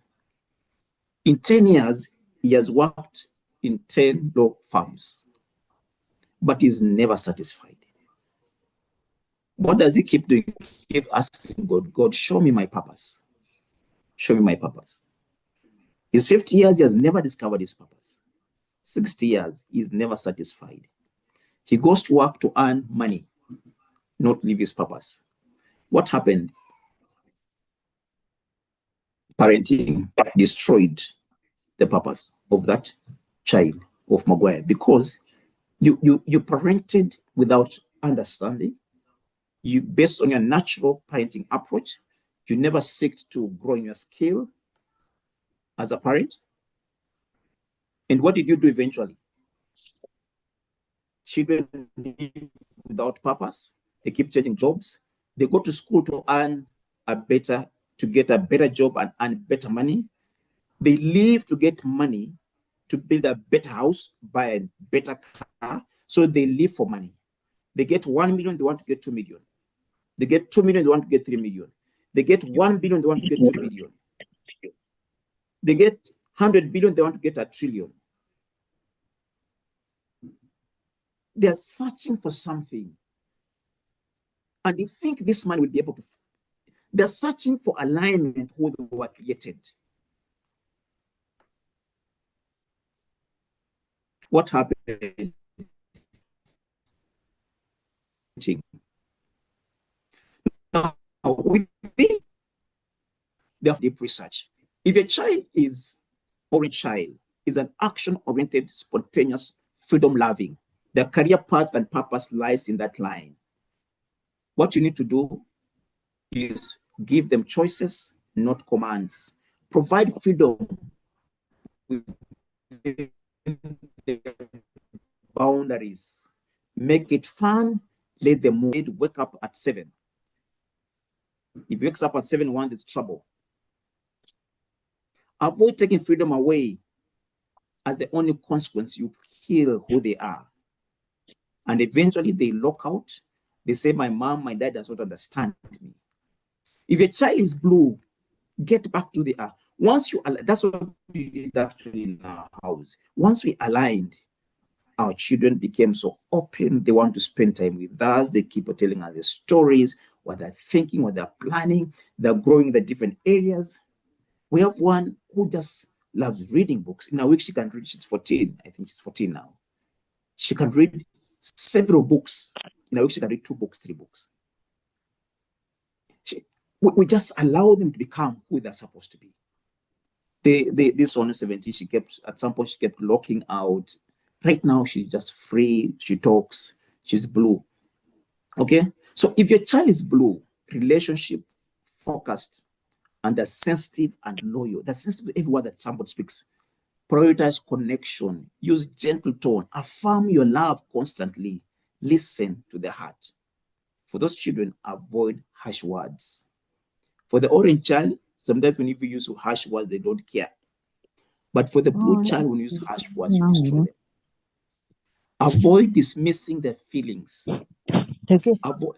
S1: In 10 years, he has worked in 10 law firms, but he's never satisfied. What does he keep doing? He keeps asking God, God, show me my purpose. Show me my purpose. His 50 years, he has never discovered his purpose. 60 years, he's never satisfied. He goes to work to earn money, not live his purpose. What happened? Parenting destroyed the purpose of that child, of Maguire, because you parented without understanding. You, based on your natural parenting approach, you never seek to grow in your skill as a parent. And what did you do eventually? Children live without purpose. They keep changing jobs. They go to school to get a better job and earn better money. They leave to get money to build a better house, buy a better car. So they live for money. They get 1 million, they want to get 2 million. They get 2 million, they want to get 3 million. They get 1 billion, they want to get 2 billion. They get 100 billion, they want to get 1 trillion. They are searching for something. And they think this man will be able to. They're searching for alignment who they were created. What happened? Now, we think they have deep research. If a child is, or a child is an action-oriented, spontaneous, freedom-loving, their career path and purpose lies in that line. What you need to do is give them choices, not commands. Provide freedom within boundaries. Make it fun. Let them move. Wake up at 7. If you wake up at 7:01, there's trouble. Avoid taking freedom away as the only consequence. You kill who they are. And eventually they lock out. They say, my mom, my dad does not understand me. If a child is blue, get back to the earth. Once you, that's what we did actually in our house. Once we aligned, our children became so open. They want to spend time with us. They keep telling us the stories, what they're thinking, what they're planning. They're growing in the different areas. We have one who just loves reading books. In a week, she can read, she's 14. I think she's 14 now. She can read several books. In a week, she can read 2 books, 3 books. We just allow them to become who they're supposed to be. This one is 17, at some point, she kept locking out. Right now, she's just free. She talks. She's blue. Okay? So if your child is blue, relationship focused, and they're sensitive and loyal, they're sensitive to every word that somebody speaks. Prioritize connection, use gentle tone, affirm your love constantly, listen to the heart. For those children, avoid harsh words. For the orange child, sometimes when you use harsh words, they don't care. But for the blue child, when you use harsh words, you destroy them. Avoid dismissing their feelings. Avoid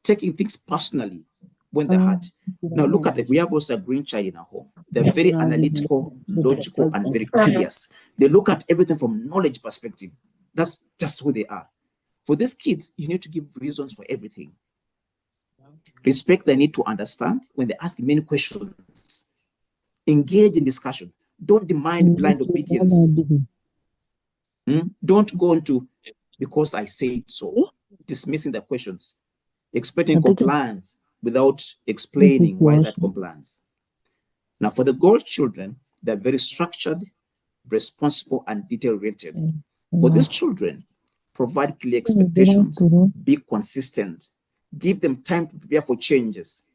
S1: taking things personally when they hurt. Now look at it. We have also a green child in our home. They're very analytical, logical, and very curious. They look at everything from knowledge perspective. That's just who they are. For these kids, you need to give reasons for everything. Respect their need to understand when they ask many questions. Engage in discussion. Don't demand blind obedience. Don't go into because I say so, dismissing the questions, expecting compliance without explaining why that compliance. Now, for the girl children, they're very structured, responsible, and detail-oriented. For these children, provide clear expectations, be consistent, give them time to prepare for changes,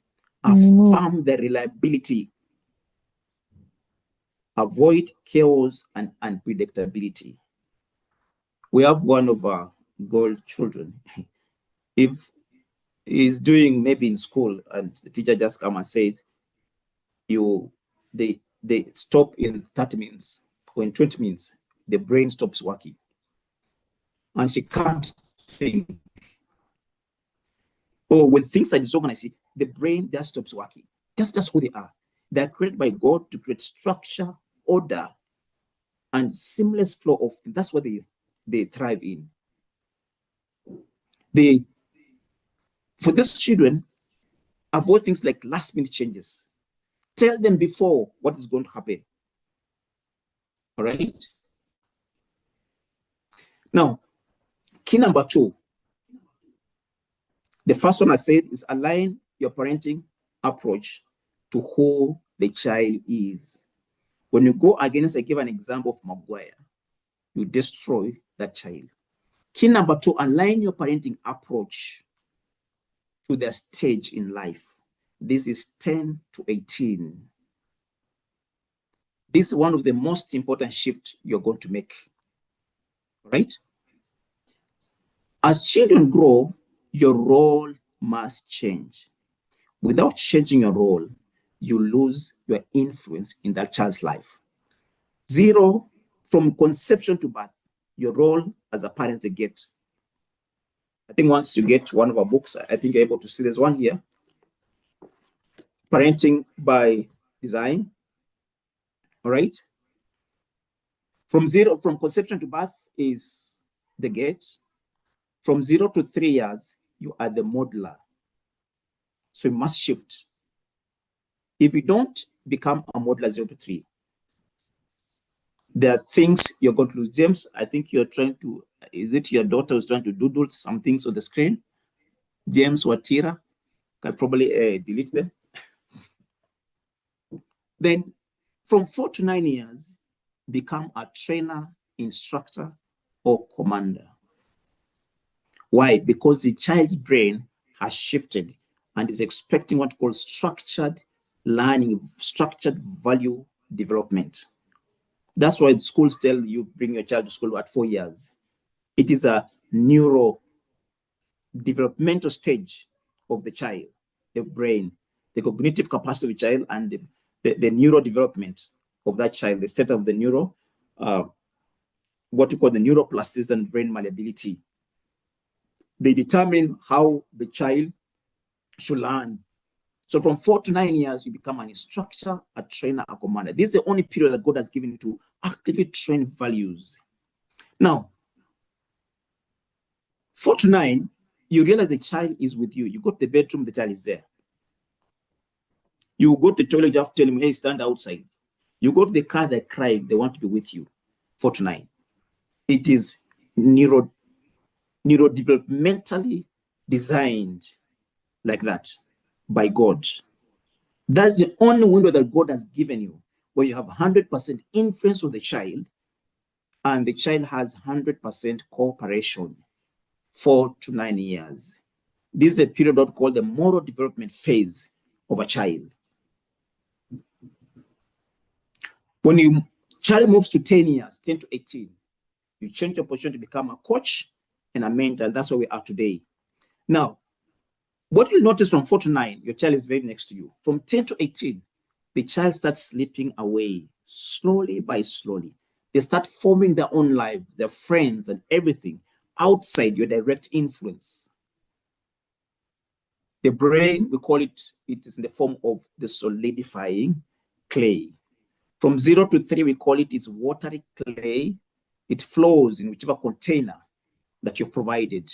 S1: affirm their reliability, avoid chaos and unpredictability. We have one of our girl children. If he's doing maybe in school and the teacher just come and says, they stop in 30 minutes or in 20 minutes, the brain stops working. And she can't think. Or when things are disorganized, the brain just stops working. That's who they are. They're created by God to create structure, order, and seamless flow of, that's what they thrive in. For these children, avoid things like last minute changes. Tell them before what is going to happen. All right. Now, key number 2. The first one I said is align your parenting approach to who the child is. When you go against, I give an example of Maguire, you destroy that child. Key number 2, align your parenting approach to their stage in life. This is 10 to 18. This is one of the most important shifts you're going to make, right? As children grow, your role must change. Without changing your role, you lose your influence in that child's life. 0, from conception to birth, your role as a parent is get. I think once you get one of our books, I think you're able to see there's one here. Parenting by Design. All right. From conception to birth is the gate. From 0 to 3 years, you are the modeler. So you must shift. If you don't become a modeler 0 to 3, there are things you're going to lose. James, I think you're trying to, is it your daughter who's trying to doodle some things on the screen? James Watira can probably delete them. Then from 4 to 9 years, become a trainer, instructor, or commander. Why? Because the child's brain has shifted and is expecting what we call structured learning, structured value development. That's why the schools tell you bring your child to school at 4 years. It is a neuro developmental stage of the child, the brain, the cognitive capacity of the child, and the neuro development of that child, the state of the neuro, what we call the neuroplasticity and brain malleability. They determine how the child should learn. So from 4 to 9 years, you become an instructor, a trainer, a commander. This is the only period that God has given you to actively train values. Now, 4 to 9, you realize the child is with you. You go to the bedroom, the child is there. You go to the toilet, you have to tell him, hey, stand outside. You go to the car, they cry, they want to be with you. 4 to 9. It is neurodevelopmentally designed like that by God. That's the only window that God has given you, where you have 100% influence of the child and the child has 100% cooperation. 4 to 9 years. This is a period called the moral development phase of a child. When your child moves to 10 years, 10 to 18, you change your position to become a coach and a mentor. That's where we are today. Now, what you'll notice from 4 to 9, your child is very next to you. From 10 to 18, the child starts slipping away slowly by slowly. They start forming their own life, their friends and everything outside your direct influence. The brain, we call it, it is in the form of the solidifying clay. From 0 to 3, we call it its watery clay. It flows in whichever container that you've provided.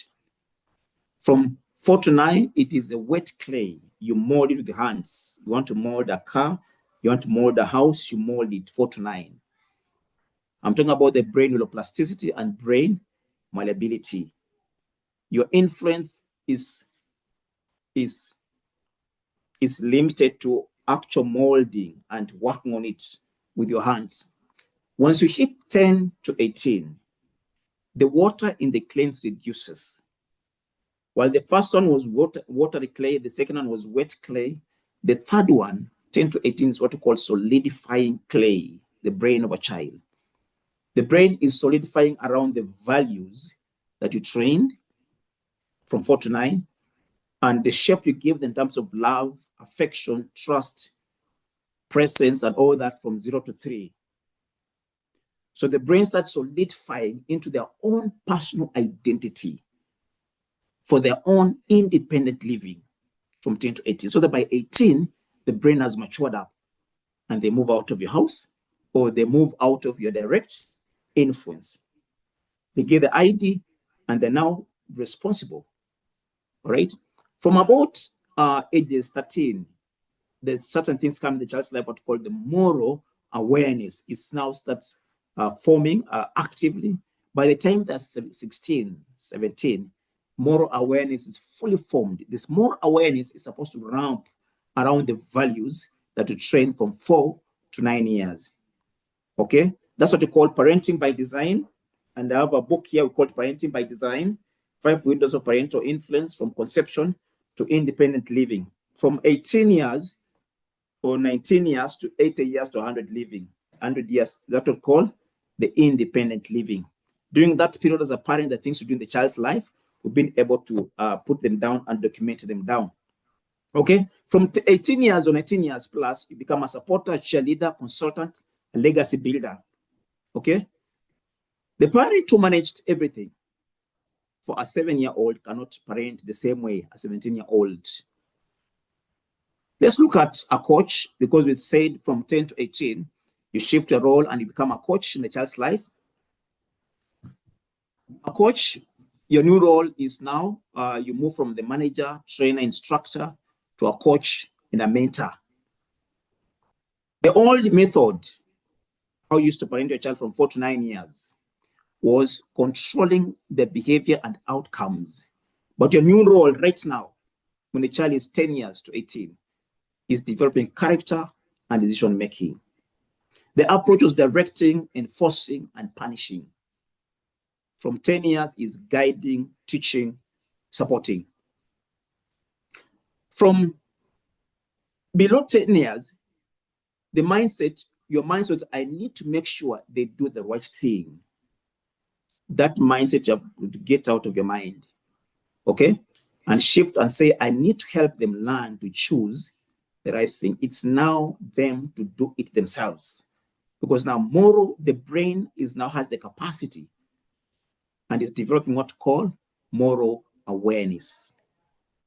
S1: From 4 to 9, it is a wet clay. You mold it with the hands. You want to mold a car, you want to mold a house, you mold it. 4 to 9. I'm talking about the brain neuroplasticity and brain malleability. Your influence is limited to actual molding and working on it with your hands. Once you hit 10 to 18, the water in the clay reduces. While the first one was watery clay, the second one was wet clay. The third one, 10 to 18, is what we call solidifying clay, the brain of a child. The brain is solidifying around the values that you trained from 4 to 9, and the shape you give them in terms of love, affection, trust, presence, and all that from 0 to 3. So the brain starts solidifying into their own personal identity for their own independent living from 10 to 18. So that by 18, the brain has matured up and they move out of your house or they move out of your direct influence. They get the ID and they're now responsible. All right. From about ages 13, there's certain things come in the child's life, what called the moral awareness. It now starts forming actively. By the time they're 16, 17, moral awareness is fully formed. This moral awareness is supposed to ramp around the values that you train from 4 to 9 years. Okay, that's what we call parenting by design. And I have a book here we call Parenting by Design, 5 Windows of Parental Influence from Conception to Independent Living. From 18 years or 19 years to 80 years to 100 living. 100 years, that we call the independent living. During that period as a parent, the things you do in the child's life, we've been able to put them down and document them down. Okay, from 18 years or 19 years plus, you become a supporter, cheerleader, consultant, a legacy builder. Okay, the parent who managed everything for a 7-year-old cannot parent the same way a 17-year-old. Let's look at a coach, because we said from 10 to 18, you shift your role and you become a coach in the child's life. A coach, your new role is now you move from the manager, trainer, instructor to a coach and a mentor. The old method, how you used to parent your child from 4 to 9 years, was controlling the behavior and outcomes. But your new role right now, when the child is 10 years to 18, is developing character and decision making. The approach was directing, enforcing, and punishing. From 10 years is guiding, teaching, supporting. From below 10 years, the mindset, your mindset, I need to make sure they do the right thing. That mindset you have to get out of your mind, okay? And shift and say, I need to help them learn to choose the right thing. It's now them to do it themselves. Because now the brain now has the capacity and is developing what to call moral awareness.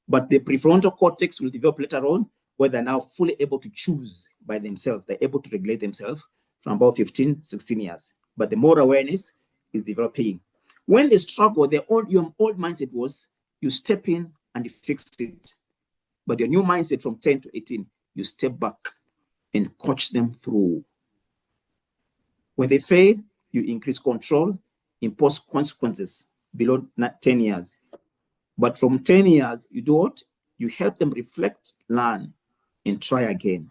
S1: But the prefrontal cortex will develop later on, where they're now fully able to choose by themselves. They're able to regulate themselves from about 15, 16 years. But the moral awareness is developing. When they struggle, your old mindset was you step in and you fix it. But your new mindset from 10 to 18, you step back and coach them through. When they fail, you increase control, impose consequences below 10 years. But from 10 years, you do what? You help them reflect, learn, and try again.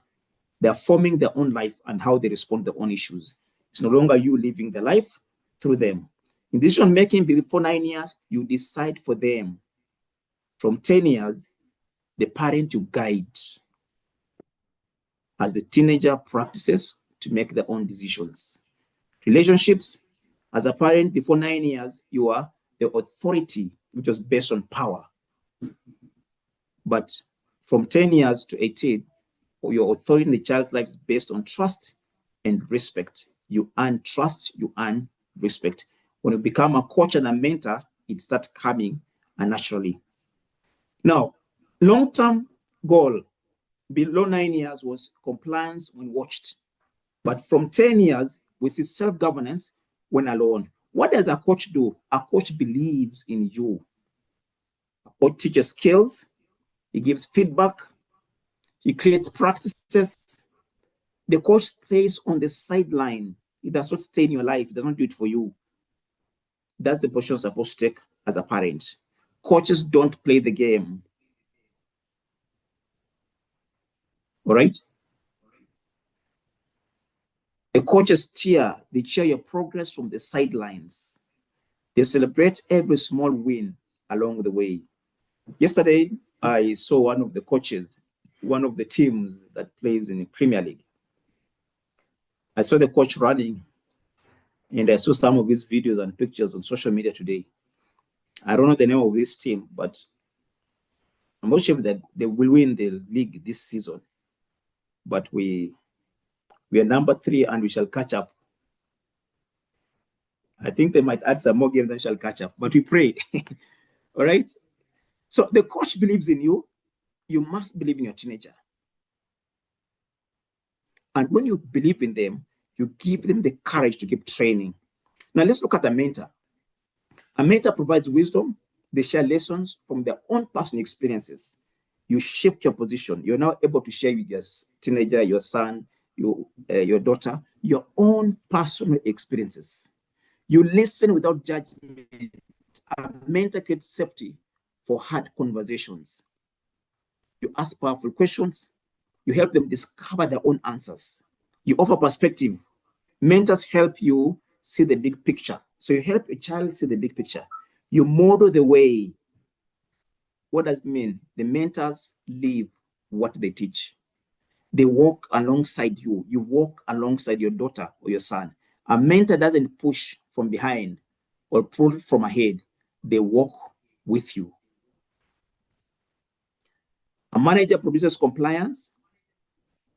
S1: They're forming their own life and how they respond to their own issues. It's no longer you living the life through them. In decision making before 9 years, you decide for them. From 10 years, the parent you guide as the teenager practices to make their own decisions. Relationships, as a parent, before 9 years, you are the authority, which was based on power. But from 10 years to 18, your authority in the child's life is based on trust and respect. You earn trust, you earn respect. When you become a coach and a mentor, it starts coming naturally. Now, long-term goal below 9 years was compliance when watched. But from 10 years, we see self-governance when alone. What does a coach do? A coach believes in you. A coach teaches skills, he gives feedback, he creates practices. The coach stays on the sideline. He does not stay in your life. He does not do it for you. That's the position you're supposed to take as a parent. Coaches don't play the game. All right? The coaches steer, they cheer your progress from the sidelines. They celebrate every small win along the way. Yesterday, I saw one of the coaches, one of the teams that plays in the Premier League. I saw the coach running, and I saw some of his videos and pictures on social media today. I don't know the name of this team, but I'm not sure that they will win the league this season. But we are number 3 and we shall catch up. I think they might add some more games and shall catch up, but we pray. All right? So the coach believes in you. You must believe in your teenager. And when you believe in them, you give them the courage to keep training. Now let's look at a mentor. A mentor provides wisdom. They share lessons from their own personal experiences. You shift your position. You're now able to share with your teenager, your son, your daughter, your own personal experiences. You listen without judgment. A mentor creates safety for hard conversations. You ask powerful questions. You help them discover their own answers. You offer perspective. Mentors help you see the big picture. So you help a child see the big picture. You model the way. What does it mean? The mentors live what they teach. They walk alongside you. You walk alongside your daughter or your son. A mentor doesn't push from behind or pull from ahead. They walk with you. A manager produces compliance.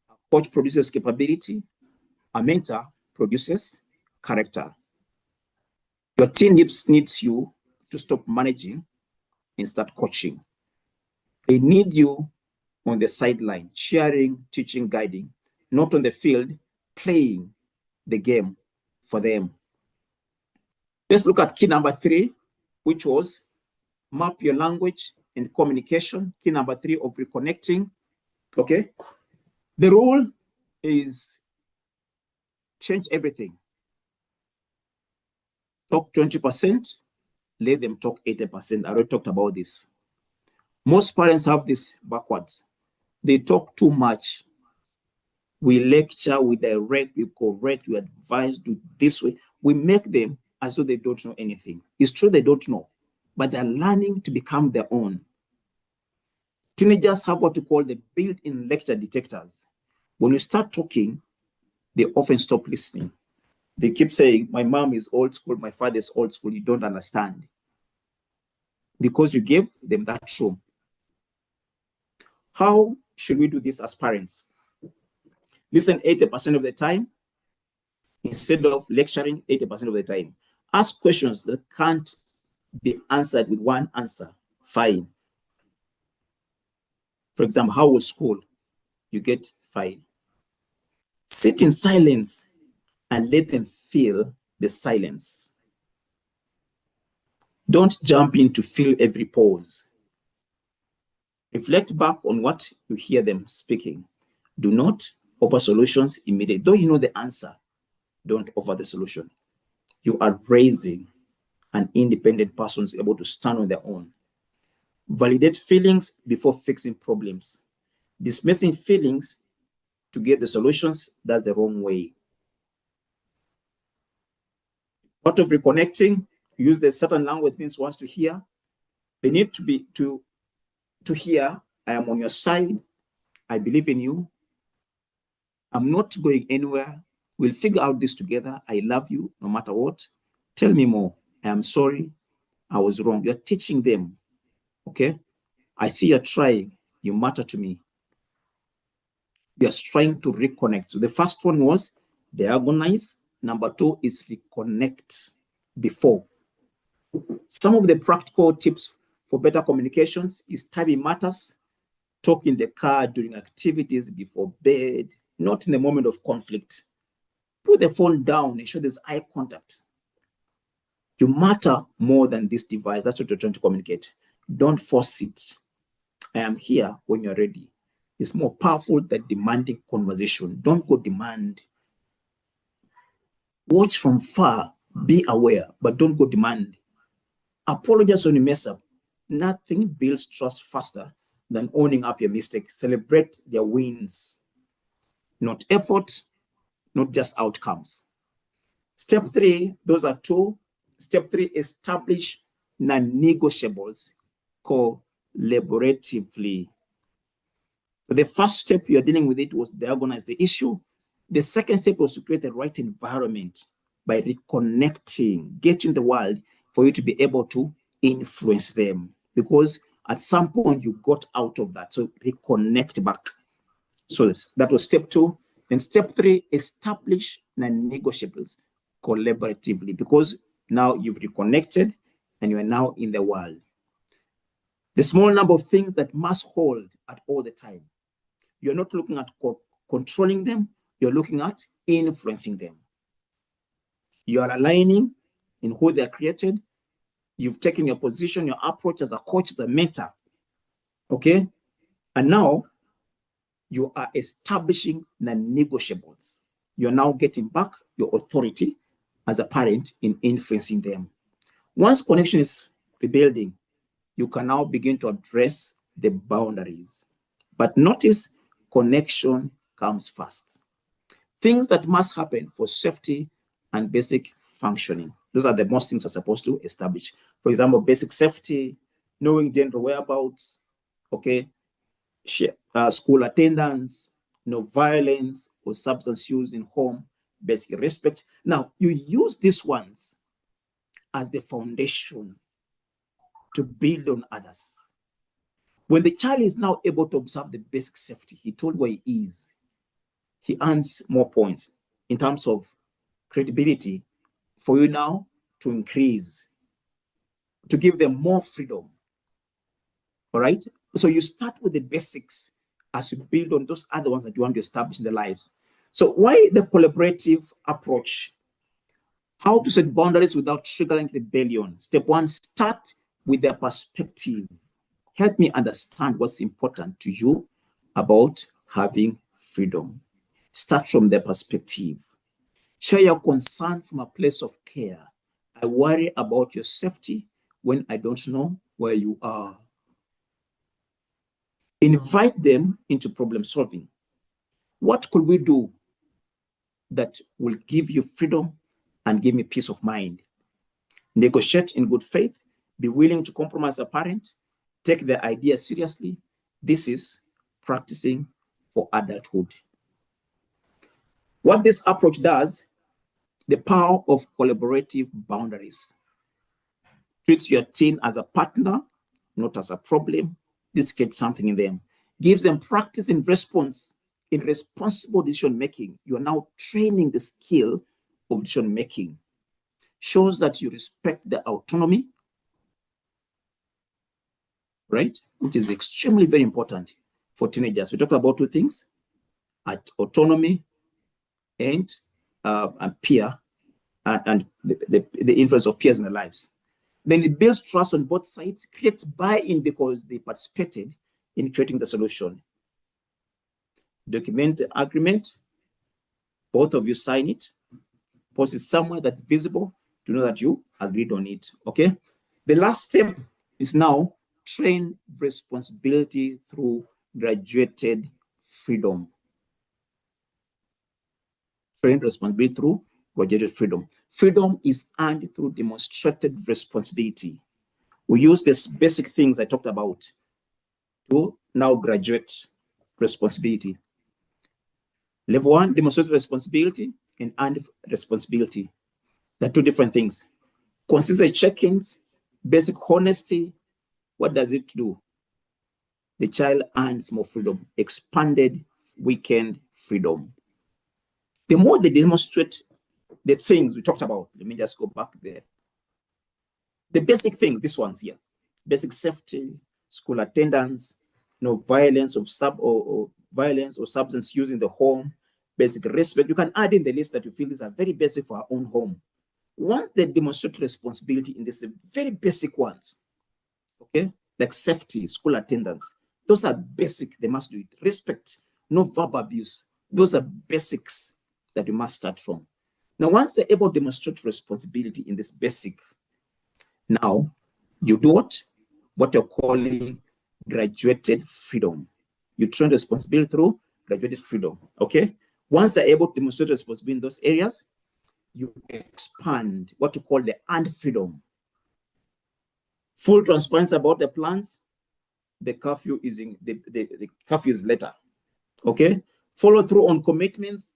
S1: A coach produces capability. A mentor produces character. Your team needs you to stop managing and start coaching. They need you on the sideline, sharing, teaching, guiding, not on the field, playing the game for them. Let's look at key number 3, which was map your language and communication. Key number 3 of reconnecting. Okay. The rule is change everything. Talk 20%, let them talk 80%. I already talked about this. Most parents have this backwards. They talk too much. We lecture, we direct, we correct, we advise, do this way. We make them as though they don't know anything. It's true they don't know, but they're learning to become their own. Teenagers have what we call the built-in lecture detectors. When you start talking, they often stop listening. They keep saying, my mom is old school, my father is old school, you don't understand. Because you gave them that room. How should we do this as parents? Listen 80% of the time instead of lecturing 80% of the time. Ask questions that can't be answered with one answer. Fine. For example, how was school? You get fine. Sit in silence and let them feel the silence. Don't jump in to fill every pause. Reflect back on what you hear them speaking. Do not offer solutions immediately. Though you know the answer, don't offer the solution. You are raising an independent person who's able to stand on their own. Validate feelings before fixing problems. Dismissing feelings to get the solutions, that's the wrong way. Part of reconnecting, use the certain language things wants to hear. They need to to hear, I am on your side. I believe in you. I'm not going anywhere. We'll figure out this together. I love you no matter what. Tell me more. I am sorry. I was wrong. You're teaching them. Okay? I see you're trying. You matter to me. You're trying to reconnect. So the first one was diagonalize. Number 2 is reconnect before. Some of the practical tips for better communications is timing matters. Talk in the car during activities before bed, not in the moment of conflict. Put the phone down and show there's eye contact. You matter more than this device. That's what you're trying to communicate. Don't force it. I am here when you're ready. It's more powerful than demanding conversation. Don't go demand. Watch from far, be aware, but don't go demand. Apologize when you mess up. Nothing builds trust faster than owning up your mistakes. Celebrate their wins, not effort, not just outcomes. Step 3, those are 2. Step 3, establish non-negotiables collaboratively. So the first step you're dealing with it was diagnose the issue. The second step was to create the right environment by reconnecting, getting the world for you to be able to influence them. Because at some point you got out of that. So reconnect back. So that was step 2. And step 3, establish non-negotiables collaboratively, because now you've reconnected and you are now in the world. The small number of things that must hold at all the time. You're not looking at controlling them, you're looking at influencing them. You are aligning in who they are created. You've taken your position, your approach as a coach, as a mentor. Okay? And now you are establishing non-negotiables. You're now getting back your authority as a parent in influencing them. Once connection is rebuilding, you can now begin to address the boundaries. But notice, connection comes first. Things that must happen for safety and basic functioning. Those are the most things you're supposed to establish. For example, basic safety, knowing gender whereabouts, okay, school attendance, no violence or substance use in home, basic respect. Now, you use these ones as the foundation to build on others. When the child is now able to observe the basic safety, he told where he is, he earns more points in terms of credibility for you now to increase, to give them more freedom. All right? So you start with the basics as you build on those other ones that you want to establish in their lives. So why the collaborative approach? How to set boundaries without triggering rebellion. Step 1, start with their perspective. Help me understand what's important to you about having freedom. Start from their perspective. Share your concern from a place of care. I worry about your safety when I don't know where you are. Invite them into problem solving. What could we do that will give you freedom and give me peace of mind? Negotiate in good faith. Be willing to compromise a parent. Take the idea seriously. This is practicing for adulthood. What this approach does, the power of collaborative boundaries. Treats your teen as a partner, not as a problem. This gets something in them. Gives them practice in responsible decision making. You are now training the skill of decision making. Shows that you respect their autonomy, right? Which is extremely very important for teenagers. We talked about 2 things, autonomy and peer, and the influence of peers in their lives. Then it builds trust on both sides, creates buy-in because they participated in creating the solution. Document the agreement, both of you sign it, post it somewhere that's visible to know that you agreed on it, okay? The last step is now train responsibility through graduated freedom. Train responsibility through graduated freedom. Freedom is earned through demonstrated responsibility. We use these basic things I talked about. to now graduate responsibility. Level 1, demonstrate responsibility and earned responsibility. They're two different things. Consistent check-ins, basic honesty. What does it do? The child earns more freedom, expanded weekend freedom. The more they demonstrate the things we talked about, let me just go back there. The basic things, this one's here. Basic safety, school attendance, violence or violence or substance use in the home, basic respect. You can add in the list that you feel these are very basic for our own home. Once they demonstrate responsibility in these very basic ones, okay, like safety, school attendance, those are basic, they must do it. Respect, no verbal abuse. Those are basics that you must start from. Now, once they're able to demonstrate responsibility in this basic, now you do what you're calling graduated freedom. You train responsibility through graduated freedom, okay? Once they're able to demonstrate responsibility in those areas, you expand what you call the earned freedom. Full transparency about the plans. The curfew is in the curfew is later. Okay. Follow through on commitments.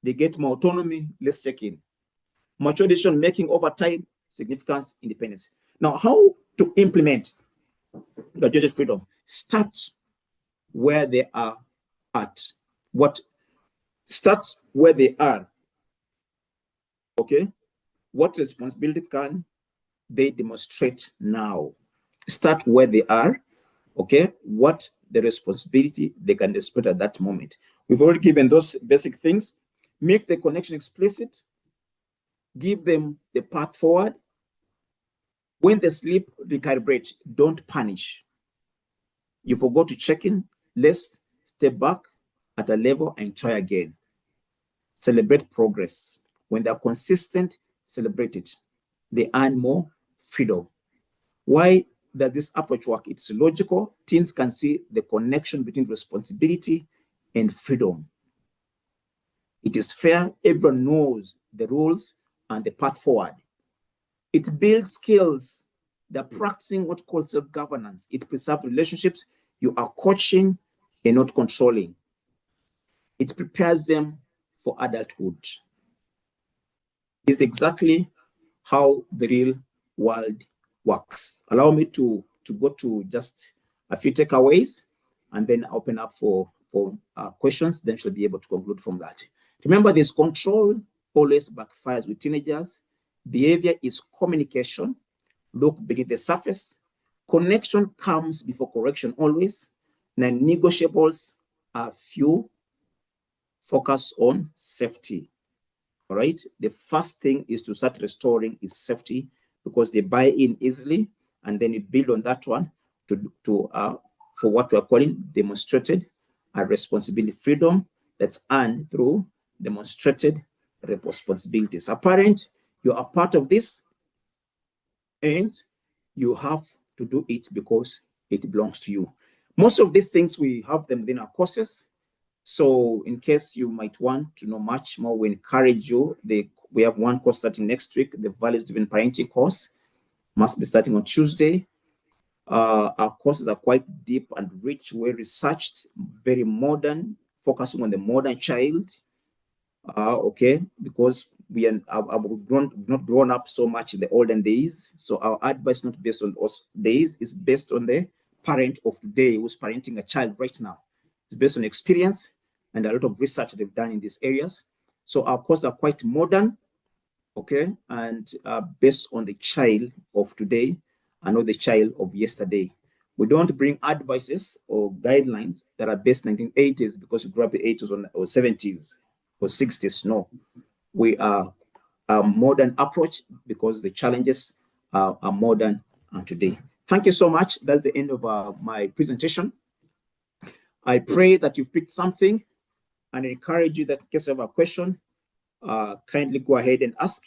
S1: They get more autonomy. Let's check in. Mature decision making over time, significance, independence. Now, how to implement graduated freedom? Start where they are at. Start where they are. Okay. What responsibility can they demonstrate now? Start where they are. Okay, what the responsibility they can demonstrate at that moment. We've already given those basic things. Make the connection explicit. Give them the path forward. When they sleep, recalibrate. Don't punish. You forgot to check in. Let's step back at a level and try again. Celebrate progress. When they're consistent, celebrate it. They earn more freedom. Why does this approach work? It's logical. Teens can see the connection between responsibility and freedom. It is fair. Everyone knows the rules and the path forward. It builds skills. They're practicing what called self-governance. It preserves relationships. You are coaching and not controlling. It prepares them for adulthood. It's exactly how the real world works. Allow me to go to just a few takeaways and then open up for questions. Then she'll be able to conclude from that. Remember, this control always backfires with teenagers. Behavior is communication. Look beneath the surface. Connection comes before correction always. Non-negotiables are few. Focus on safety. All right. The first thing is to start restoring is safety, because they buy in easily, and then you build on that one for what we are calling demonstrated responsibility freedom that's earned through demonstrated responsibilities. Apparent, you are part of this, and you have to do it because it belongs to you. Most of these things, we have them within our courses. So in case you might want to know much more, we encourage you. We have one course starting next week, the values-driven parenting course. Must be starting on Tuesday. Our courses are quite deep and rich, well researched, very modern, focusing on the modern child. Okay, because we've not grown up so much in the olden days. So our advice not based on those days, is based on the parent of today who's parenting a child right now. It's based on experience and a lot of research they've done in these areas. So our courses are quite modern, okay, and based on the child of today and not the child of yesterday. We don't bring advices or guidelines that are based in the 1980s because you grew up in the 80s or 70s or 60s. No, we are a modern approach because the challenges are modern and today. Thank you so much. That's the end of my presentation. I pray that you've picked something, and I encourage you that in case you have a question, kindly go ahead and ask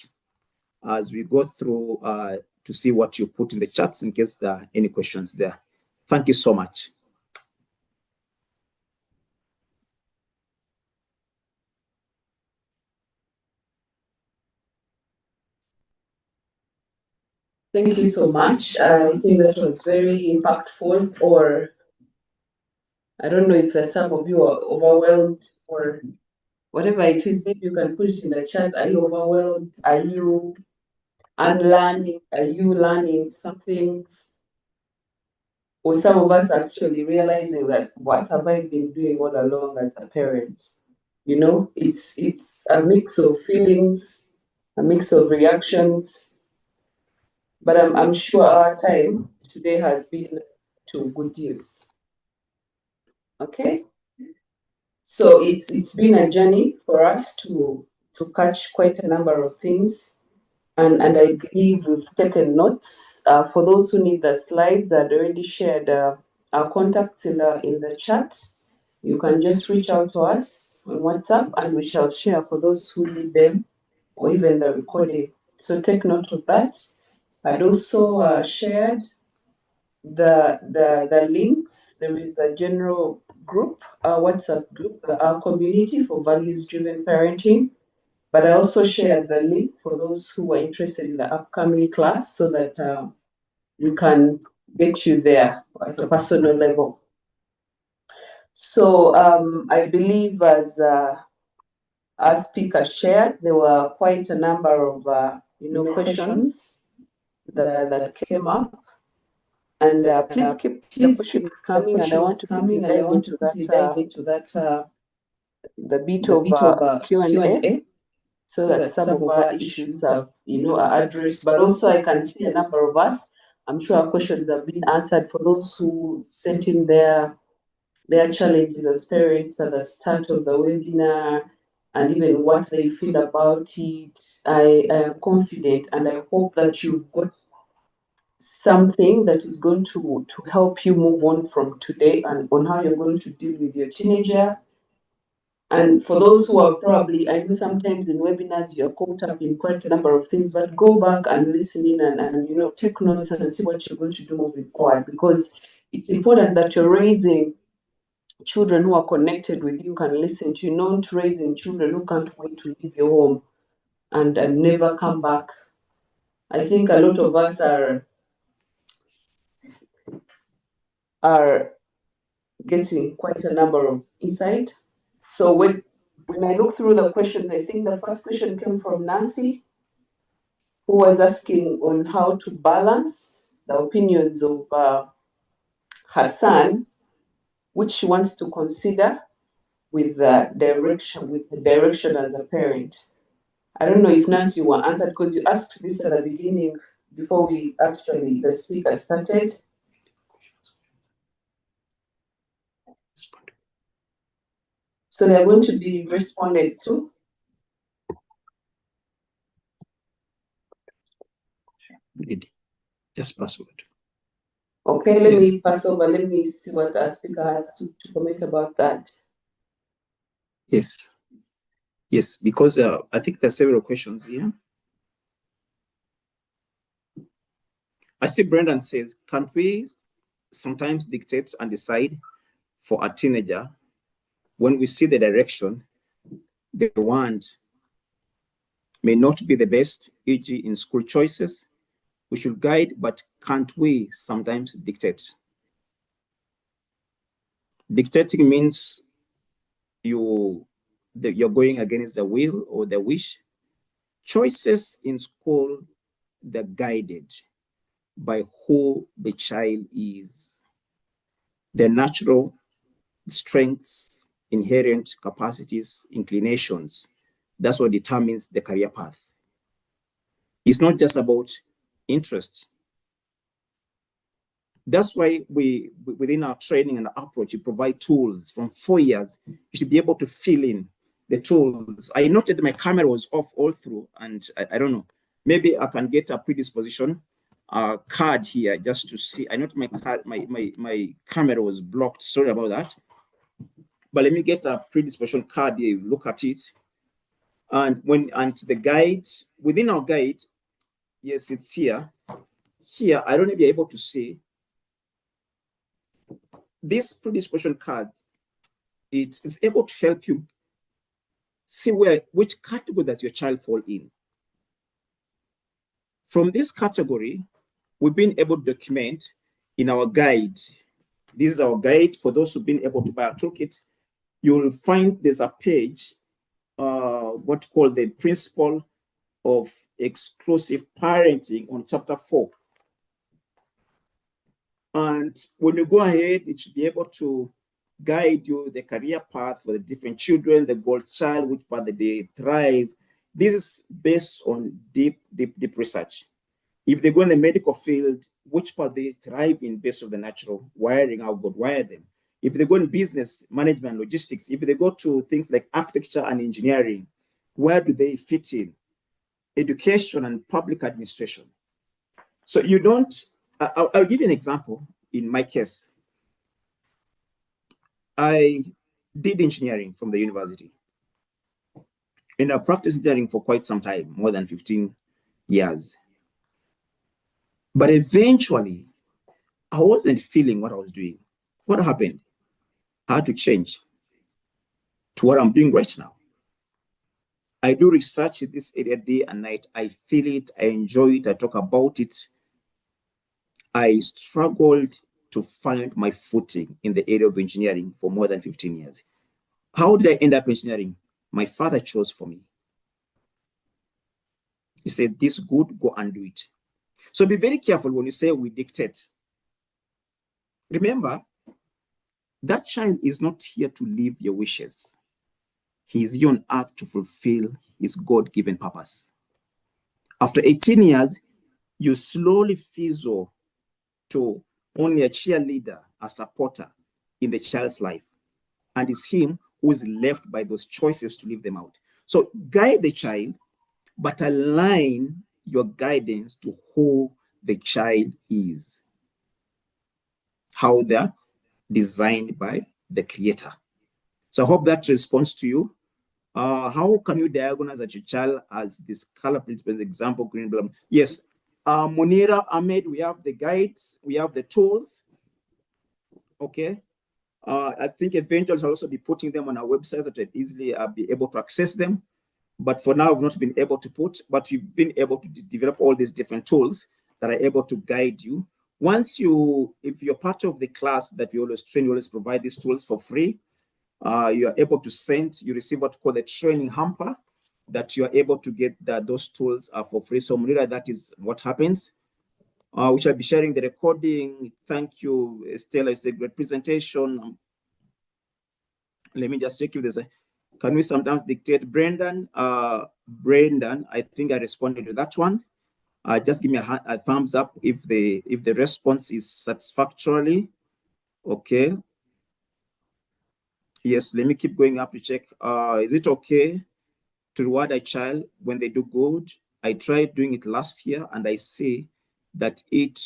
S1: as we go through to see what you put in the chats in case there are any questions there. Thank you so much.
S5: Thank you so much. I think that was very impactful, or I don't know if some of you are overwhelmed or whatever it is. Maybe you can put it in the chat. Are you overwhelmed? Are you unlearning? Are you learning some things? Or some of us actually realizing that what have I been doing all along as a parent? You know, it's a mix of feelings, a mix of reactions. But I'm sure our time today has been to good use. Okay? So it's been a journey for us to catch quite a number of things. And I believe we've taken notes. For those who need the slides, I'd already shared our contacts in the chat. You can just reach out to us on WhatsApp and we shall share for those who need them or even the recording. So take note of that. I'd also shared the links. There is a general group, a WhatsApp group, our community for values-driven parenting. But I also shared the link for those who are interested in the upcoming class so that we can get you there at a personal level. So I believe as our speaker shared, there were quite a number of questions that came up. And please keep the questions coming, and I want to quickly dive into that the bit of Q&A. So that some of our issues are addressed, but also I can see a number of us. I'm sure our questions have been answered for those who sent in their challenges as parents at the start of the webinar and even what they feel about it. I am confident and I hope that you've got something that is going to help you move on from today and on how you're going to deal with your teenager. And for those who are probably, I know sometimes in webinars you're caught up in quite a number of things, but go back and listen in and take notes and see what you're going to do moving forward, because it's important that you're raising children who are connected with you, can listen to you, not raising children who can't wait to leave your home and never come back. I think a lot of us are getting quite a number of insight. So when I look through the questions, I think the first question came from Nancy, who was asking on how to balance the opinions of her son, which she wants to consider with the direction as a parent. I don't know if Nancy will answer, because you asked this at the beginning before the speaker started. So they're going to be responded to.
S1: Just pass over.
S5: Okay, let me pass over. Let me see what the speaker has to comment about that.
S1: Yes. Yes, because I think there are several questions here. I see Brendan says, can we sometimes dictate and decide for a teenager when we see the direction they want may not be the best, e.g. in school choices? We should guide, but can't we sometimes dictate? Dictating means you're going against the will or the wish. Choices in school, they're guided by who the child is, their natural strengths, inherent capacities, inclinations. That's what determines the career path. It's not just about interest. That's why we, within our training and approach, we provide tools from 4 years. You should be able to fill in the tools. I noted my camera was off all through, and I don't know, maybe I can get a predisposition card here just to see. I noted my camera was blocked. Sorry about that. But let me get a predisposition card here, look at it. And the guide, within our guide, yes, it's here. Here, I don't know if you're able to see. This predisposition card, it's able to help you see which category does your child fall in. From this category, we've been able to document in our guide This is our guide. For those who've been able to buy a toolkit, you'll find there's a page, what's called the principle of exclusive parenting on chapter 4. And when you go ahead, it should be able to guide you the career path for the different children, the goal child, which part they thrive. This is based on deep research. If they go in the medical field, which part they thrive in based on the natural wiring, how God wired them. If they go in business, management, logistics, if they go to things like architecture and engineering, where do they fit in? Education and public administration. So you don't, I'll give you an example. In my case, I did engineering from the university. And I practiced engineering for quite some time, more than 15 years. But eventually, I wasn't feeling what I was doing. What happened? I had to change to what I'm doing right now. I do research in this area day and night. I feel it, I enjoy it, I talk about it. I struggled to find my footing in the area of engineering for more than 15 years. How did I end up engineering? My father chose for me. He said, this is good, go and do it. So be very careful when you say we dictate. Remember, that child is not here to live your wishes. He is here on earth to fulfill his God-given purpose. After 18 years, you slowly fizzle to only a cheerleader, a supporter in the child's life. And it's him who is left by those choices to live them out. So guide the child, but align your guidance to who the child is. How they're designed by the creator. So I hope that responds to you. How can you diagnose that your child has this color principles, example, green, blah, blah. Yes, Munira, Ahmed, we have the guides, we have the tools. Okay. I think eventually I'll also be putting them on our website that we'll easily be able to access them. But for now, I've not been able to put, but you've been able to develop all these different tools that are able to guide you. Once if you're part of the class that we always train, we always provide these tools for free. You are able to you receive what we call the training hamper, that you are able to get those tools for free. So Munira, that is what happens. We shall be sharing the recording. Thank you, Stella. It's a great presentation. Let me just check if there's can we sometimes dictate Brendan? Brendan, I think I responded to that one. Just give me a thumbs up if the response is satisfactorily. Okay. Yes, let me keep going up to check. Is it okay to reward a child when they do good? I tried doing it last year and I see that it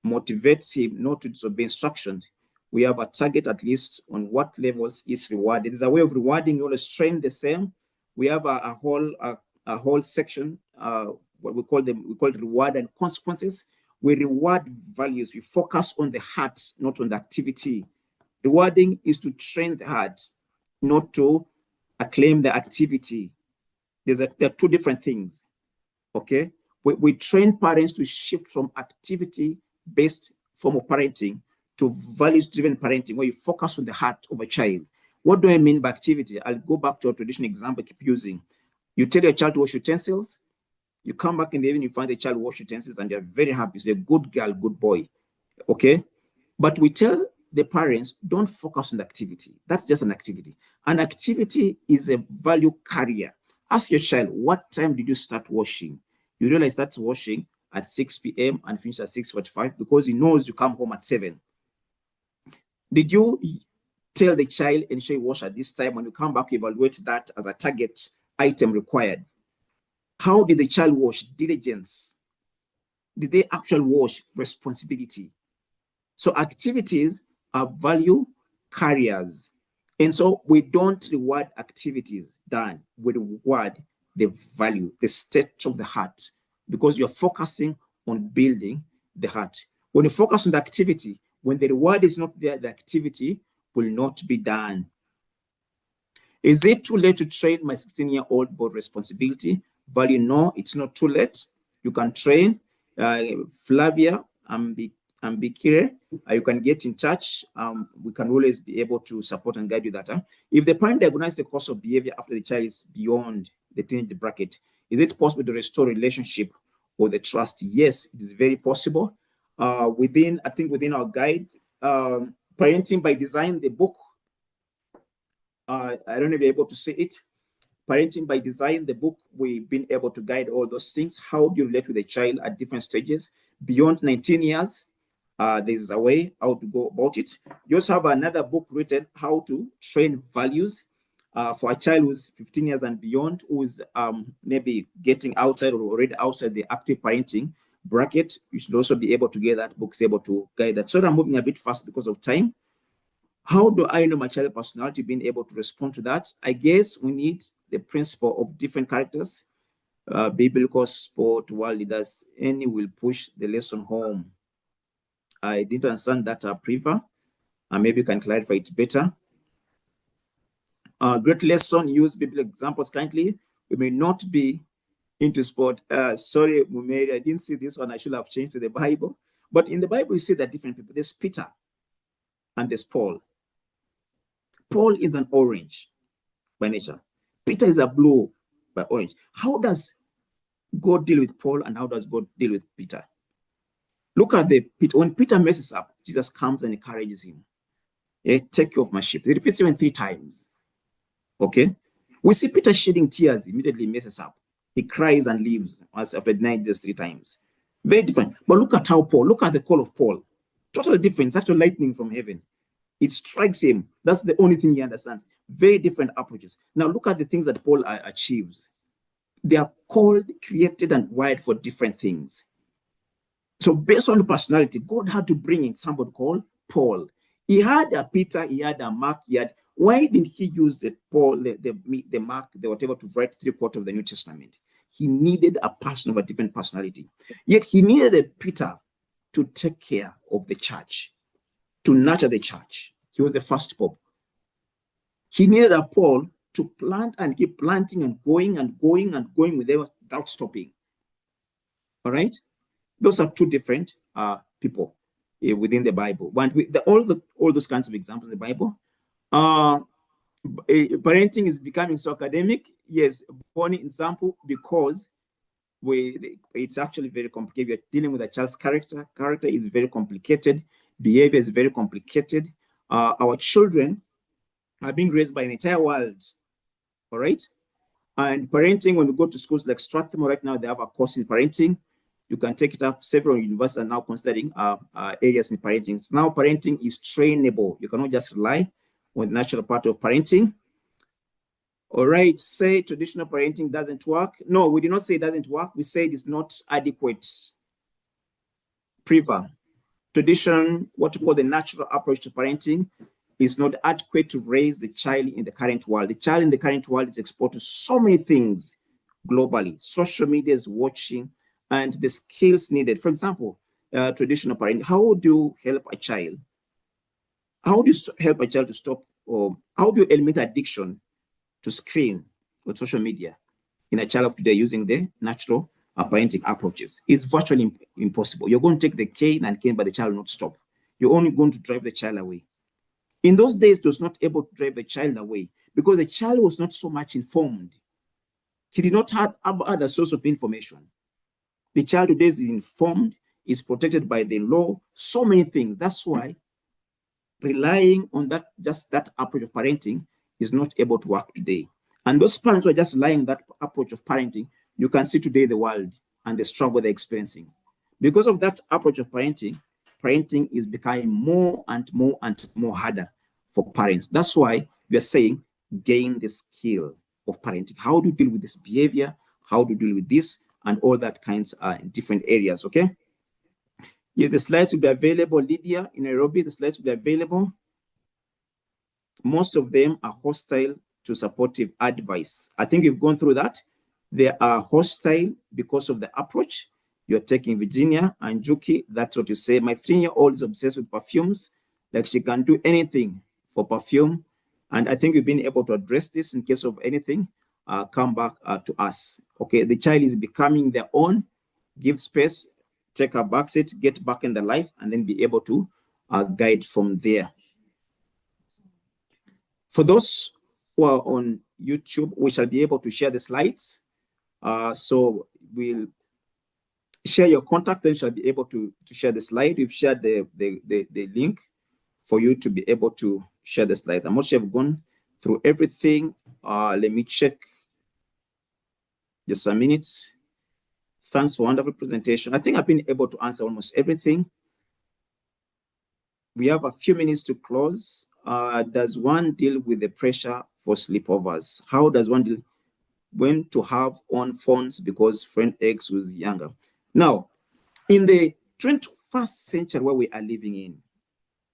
S1: motivates him not to disobey instructions. We have a target at least on what levels is rewarded. There's a way of rewarding. You always train the same. We have a whole section, what we call reward and consequences. We reward values. We focus on the heart, not on the activity. Rewarding is to train the heart, not to acclaim the activity. There are two different things. Okay, we train parents to shift from activity-based form of parenting to values-driven parenting, where you focus on the heart of a child. What do I mean by activity? I'll go back to a traditional example I keep using. You tell your child to wash utensils, you come back in the evening, you find the child wash utensils, and they're very happy. You say, good girl, good boy. Okay? But we tell the parents, don't focus on the activity. That's just an activity. An activity is a value carrier. Ask your child, what time did you start washing? You realize that's washing at 6 p.m. and finish at 6:45 because he knows you come home at 7. Did you tell the child, ensure you wash at this time? When you come back, evaluate that as a target item required. How did the child wash? Diligence. Did they actually wash? Responsibility. So activities are value carriers. And so we don't reward activities done. We reward the value, the state of the heart, because you're focusing on building the heart. When you focus on the activity, when the reward is not there, the activity will not be done. Is it too late to train my 16-year-old about responsibility? Value? No, it's not too late. You can train. Flavia, and be clear. You can get in touch. We can always be able to support and guide you that. If the parent diagnoses the cause of behavior after the child is beyond the teenage bracket, is it possible to restore relationship or the trust? Yes, it is very possible. Within our guide, Parenting by Design, the book, I don't know if you're able to see it. Parenting by Design, the book, we've been able to guide all those things. How do you relate with a child at different stages? Beyond 19 years, there's a way how to go about it. You also have another book written, How to Train Values, for a child who's 15 years and beyond, who's maybe getting outside or already outside the active parenting bracket. You should also be able to get that book, able to guide that. So I'm moving a bit fast because of time. How do I know my child personality, being able to respond to that? I guess we need the principle of different characters, biblical, sport, world leaders. Any will push the lesson home. I didn't understand that, Priva. Maybe you can clarify it better. Great lesson, use biblical examples kindly. We may not be into sport. Sorry, Mumeri, I didn't see this one. I should have changed to the Bible. But in the Bible, you see that different people. There's Peter and there's Paul. Paul is an orange by nature. Peter is a blue by orange. How does God deal with Paul and how does God deal with Peter? Look at when Peter messes up, Jesus comes and encourages him. Take care of my sheep. He repeats even 3 times. Okay? We see Peter shedding tears, immediately messes up. He cries and leaves after denying Jesus 3 times. Very different. But look at look at the call of Paul. Totally different. It's actually lightning from heaven. It strikes him. That's the only thing he understands. Very different approaches. Now look at the things that Paul achieves. They are called, created, and wired for different things. So based on the personality, God had to bring in somebody called Paul. He had a Peter, he had a Mark, why didn't he use the Paul, the Mark, the whatever to write 3/4 of the New Testament? He needed a person of a different personality. Yet he needed a Peter to take care of the church, to nurture the church. He was the first pope. He needed a Paul to plant and keep planting and going and going and going without stopping. All right? Those are 2 different people within the Bible. All those kinds of examples in the Bible. Parenting is becoming so academic. Yes, one example, because it's actually very complicated. We're dealing with a child's character. Character is very complicated. Behavior is very complicated. Our children are being raised by the entire world. All right? And parenting, when we go to schools like Strathmore right now, they have a course in parenting. You can take it up. Several universities are now considering areas in parenting. Now parenting is trainable. You cannot just rely on the natural part of parenting. All right, say traditional parenting doesn't work. No, we did not say it doesn't work. We said it's not adequate. Priva, tradition, what we call the natural approach to parenting, is not adequate to raise the child in the current world. The child in the current world is exposed to so many things globally. Social media is watching, and the skills needed. For example, traditional parenting, how do you help a child? How do you help a child to stop, or how do you eliminate addiction to screen or social media in a child of today using the natural parenting approaches? It's virtually impossible. You're going to take the cane and cane, but the child will not stop. You're only going to drive the child away. In those days, it was not able to drive the child away because the child was not so much informed. He did not have other source of information. The child today is informed, is protected by the law, so many things. That's why relying on that approach of parenting is not able to work today. And those parents who are just relying on that approach of parenting, you can see today the world and the struggle they're experiencing. Because of that approach of parenting is becoming more and more and more harder for parents. That's why we are saying gain the skill of parenting. How do you deal with this behavior? How do you deal with this? And all that kinds in different areas, okay? Yeah, the slides will be available, Lydia, in Nairobi. The slides will be available. Most of them are hostile to supportive advice. I think we've gone through that. They are hostile because of the approach you're taking. Virginia and Juki, that's what you say. My 3-year-old is obsessed with perfumes. Like she can do anything for perfume. And I think we've been able to address this. In case of anything, come back to us. Okay, the child is becoming their own. Give space. take a back seat, get back in the life, and then be able to guide from there. For those who are on YouTube, we shall be able to share the slides. So we'll share your contact, then shall be able to share the slide. We've shared the link for you to be able to share the slides. I'm not sure I've gone through everything. Let me check. Just a minute. Thanks for wonderful presentation. I think I've been able to answer almost everything. We have a few minutes to close. Does one deal with the pressure for sleepovers? How does one deal when to have on phones because friend X was younger? Now, in the 21st century where we are living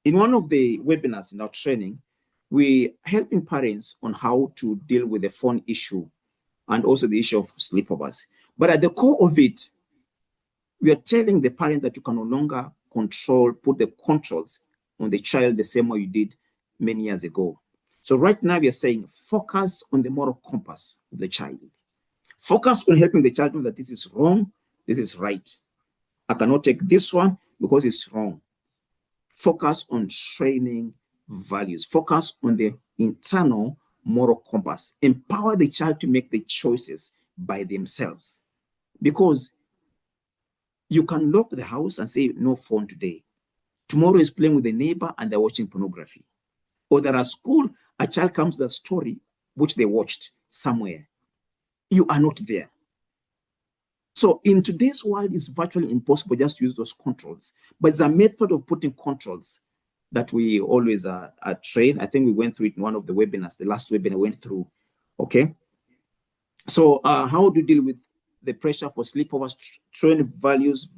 S1: in one of the webinars in our training, we helping parents on how to deal with the phone issue and also the issue of sleepovers. But at the core of it, we are telling the parent that you can no longer put the controls on the child the same way you did many years ago. So right now we are saying focus on the moral compass of the child. Focus on helping the child know that this is wrong, this is right. I cannot take this one because it's wrong. Focus on training values. Focus on the internal moral compass. Empower the child to make the choices by themselves. Because you can lock the house and say, no phone today. Tomorrow is playing with the neighbor and they're watching pornography. Or they're at school, a child comes to the story which they watched somewhere. You are not there. So in today's world, it's virtually impossible just to use those controls. But it's a method of putting controls that we always train. I think we went through it in one of the webinars, the last webinar went through. Okay. So how do you deal with the pressure for sleepovers? Train values,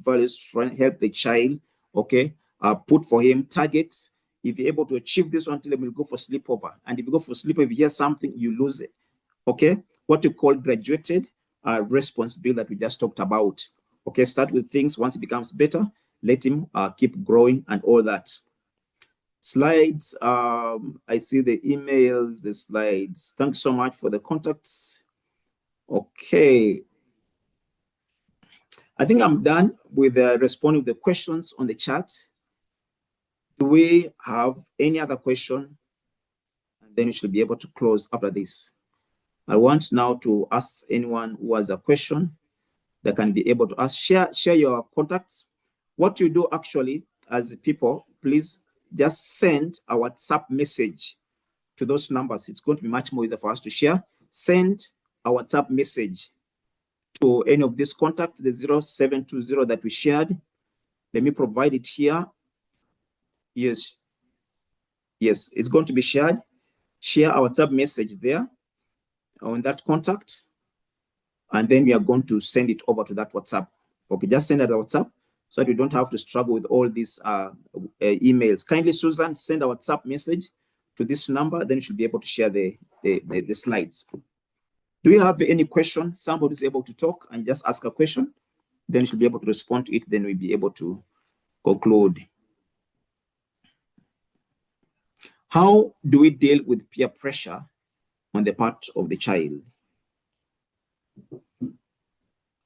S1: try and help the child. Okay. Put for him targets. If you're able to achieve this one, tell him we'll go for sleepover. And if you go for sleepover, if you hear something, you lose it. Okay. What you call graduated responsibility that we just talked about. Okay, start with things. Once it becomes better, let him keep growing and all that. Slides. I see the emails, the slides. Thanks so much for the contacts. Okay. I think I'm done with responding to the questions on the chat. Do we have any other question? And then we should be able to close after this. I want now to ask anyone who has a question that can be able to ask. Share your contacts. What you do actually as people, please just send a WhatsApp message to those numbers. It's going to be much more easier for us to share. Send a WhatsApp message to any of these contacts, the 0720 that we shared. Let me provide it here. Yes, it's going to be shared. Share our WhatsApp message there on that contact, and then we are going to send it over to that WhatsApp. Okay, just send it to WhatsApp so that we don't have to struggle with all these emails. Kindly, Susan, send a WhatsApp message to this number, then you should be able to share the slides. Do you have any question? Somebody is able to talk and just ask a question, then you should be able to respond to it, then we'll be able to conclude. How do we deal with peer pressure on the part of the child?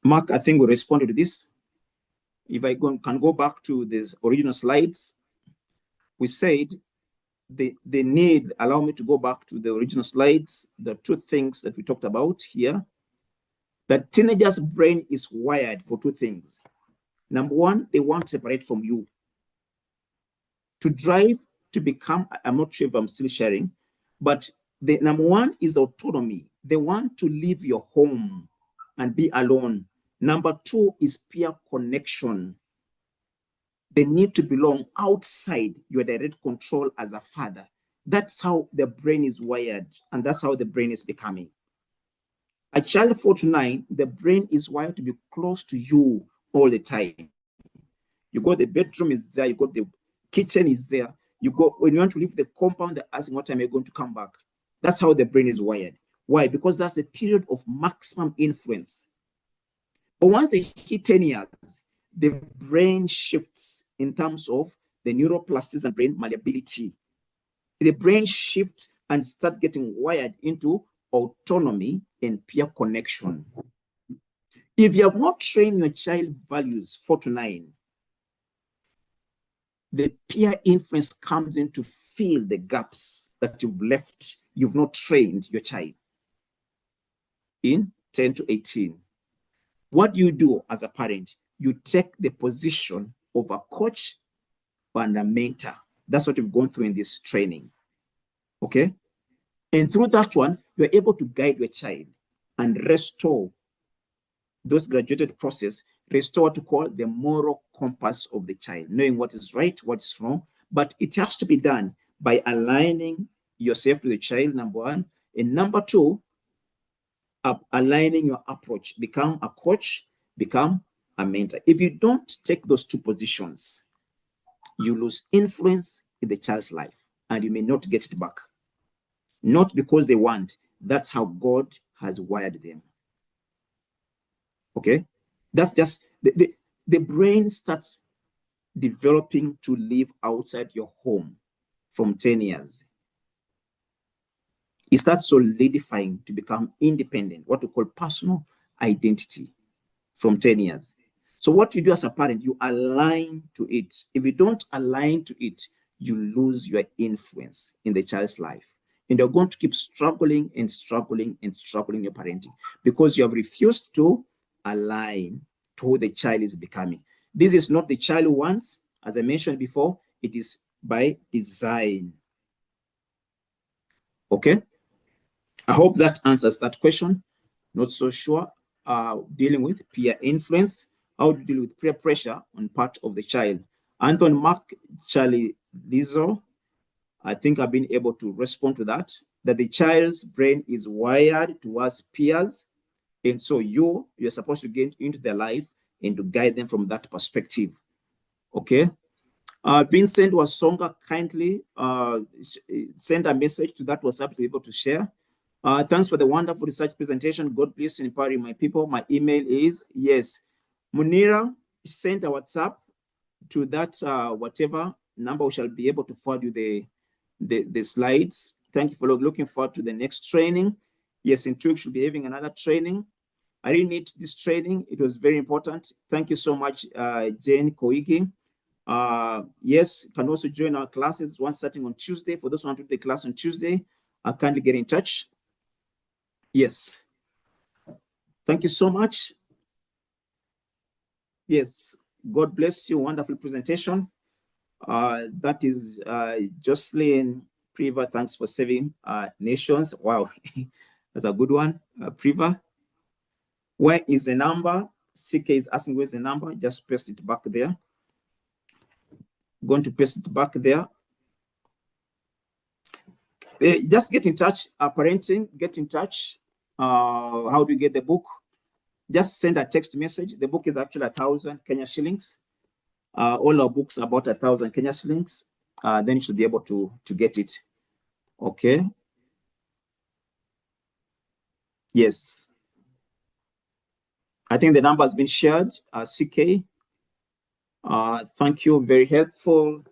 S1: Mark, I think we responded to this. If I can go back to these original slides, we said the need, allow me to go back to the original slides, the two things that we talked about here. That teenagers' brain is wired for two things. Number one, they want to separate from you. To drive, to become, I'm not sure if I'm still sharing, but the number one is autonomy. They want to leave your home and be alone. Number two is peer connection. They need to belong outside your direct control as a father. That's how the brain is wired, and that's how the brain is becoming. A child 4 to 9, the brain is wired to be close to you all the time. You go, the bedroom is there, you go, the kitchen is there. You go, when you want to leave the compound, they're asking what time you're going to come back. That's how the brain is wired. Why? Because that's a period of maximum influence. But once they hit 10 years, the brain shifts in terms of the neuroplasticity and brain malleability. The brain shifts and start getting wired into autonomy and peer connection. If you have not trained your child values 4 to 9, the peer influence comes in to fill the gaps that you've left. You've not trained your child in 10 to 18. What do you do as a parent? You take the position of a coach and a mentor. That's what you've gone through in this training. Okay? And through that one, you're able to guide your child and restore those graduated process, restore what to call the moral compass of the child, knowing what is right, what is wrong. But it has to be done by aligning yourself to the child, number one. And number two, aligning your approach. Become a coach, become a mentor. If you don't take those two positions, you lose influence in the child's life and you may not get it back. Not because they want, that's how God has wired them. Okay? That's just, the brain starts developing to live outside your home from 10 years. It starts solidifying to become independent, what we call personal identity from 10 years. So what you do as a parent, you align to it. If you don't align to it, you lose your influence in the child's life. And you're going to keep struggling and struggling and struggling in your parenting because you have refused to align to who the child is becoming. This is not the child who wants, as I mentioned before, it is by design. Okay? I hope that answers that question. Not so sure. Dealing with peer influence, how to deal with peer pressure on part of the child. Anthony Mark, Charlie Lizzo, I think I've been able to respond to that the child's brain is wired towards peers. And so you're supposed to get into their life and to guide them from that perspective. Okay. Vincent Wasonga kindly send a message to that WhatsApp to be able to share. Thanks for the wonderful research presentation. God bless you, empowering my people. My email is, yes. Munira sent a WhatsApp to that whatever number. We shall be able to forward you the slides. Thank you for looking forward to the next training. Yes, in 2 weeks, we'll be having another training. I really need this training. It was very important. Thank you so much, Jane Koigi. Yes, you can also join our classes, one starting on Tuesday. For those who want to do the class on Tuesday, kindly get in touch. Yes. Thank you so much. Yes. God bless you. Wonderful presentation. That is Jocelyn Priva. Thanks for saving nations. Wow. That's a good one. Priva. Where is the number? CK is asking where's the number. Just paste it back there. Going to paste it back there. Just get in touch. Parenting, get in touch. How do you get the book? Just send a text message. The book is actually 1,000 Kenya shillings. All our books are about 1,000 Kenya shillings. Then you should be able to get it. Okay. Yes. I think the number has been shared. CK. Thank you. Very helpful.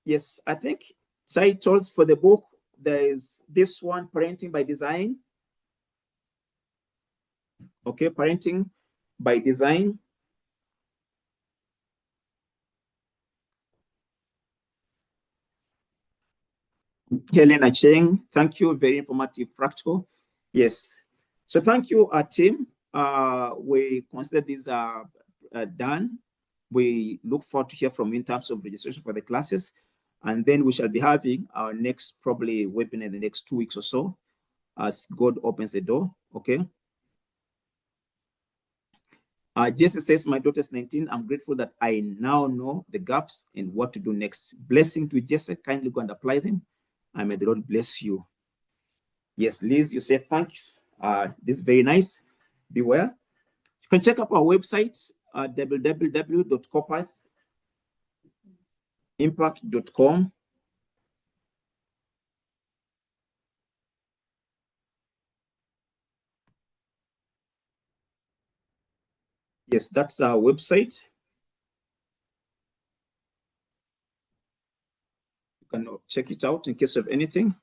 S1: Yes, I think titles for the book. There is this one, Parenting by Design. Okay, Parenting by Design. Helena Cheng, thank you. Very informative, practical. Yes. So thank you, our team. We consider these are done. We look forward to hear from you in terms of registration for the classes. And then we shall be having our next probably webinar in the next 2 weeks or so as God opens the door. Okay. Jesse says, my daughter's 19. I'm grateful that I now know the gaps and what to do next. Blessing to Jesse. Kindly go and apply them. And may the Lord bless you. Yes, Liz, you say thanks. This is very nice. Be well. You can check out our website, www.copathimpact.com. Yes, that's our website. You can check it out in case of anything.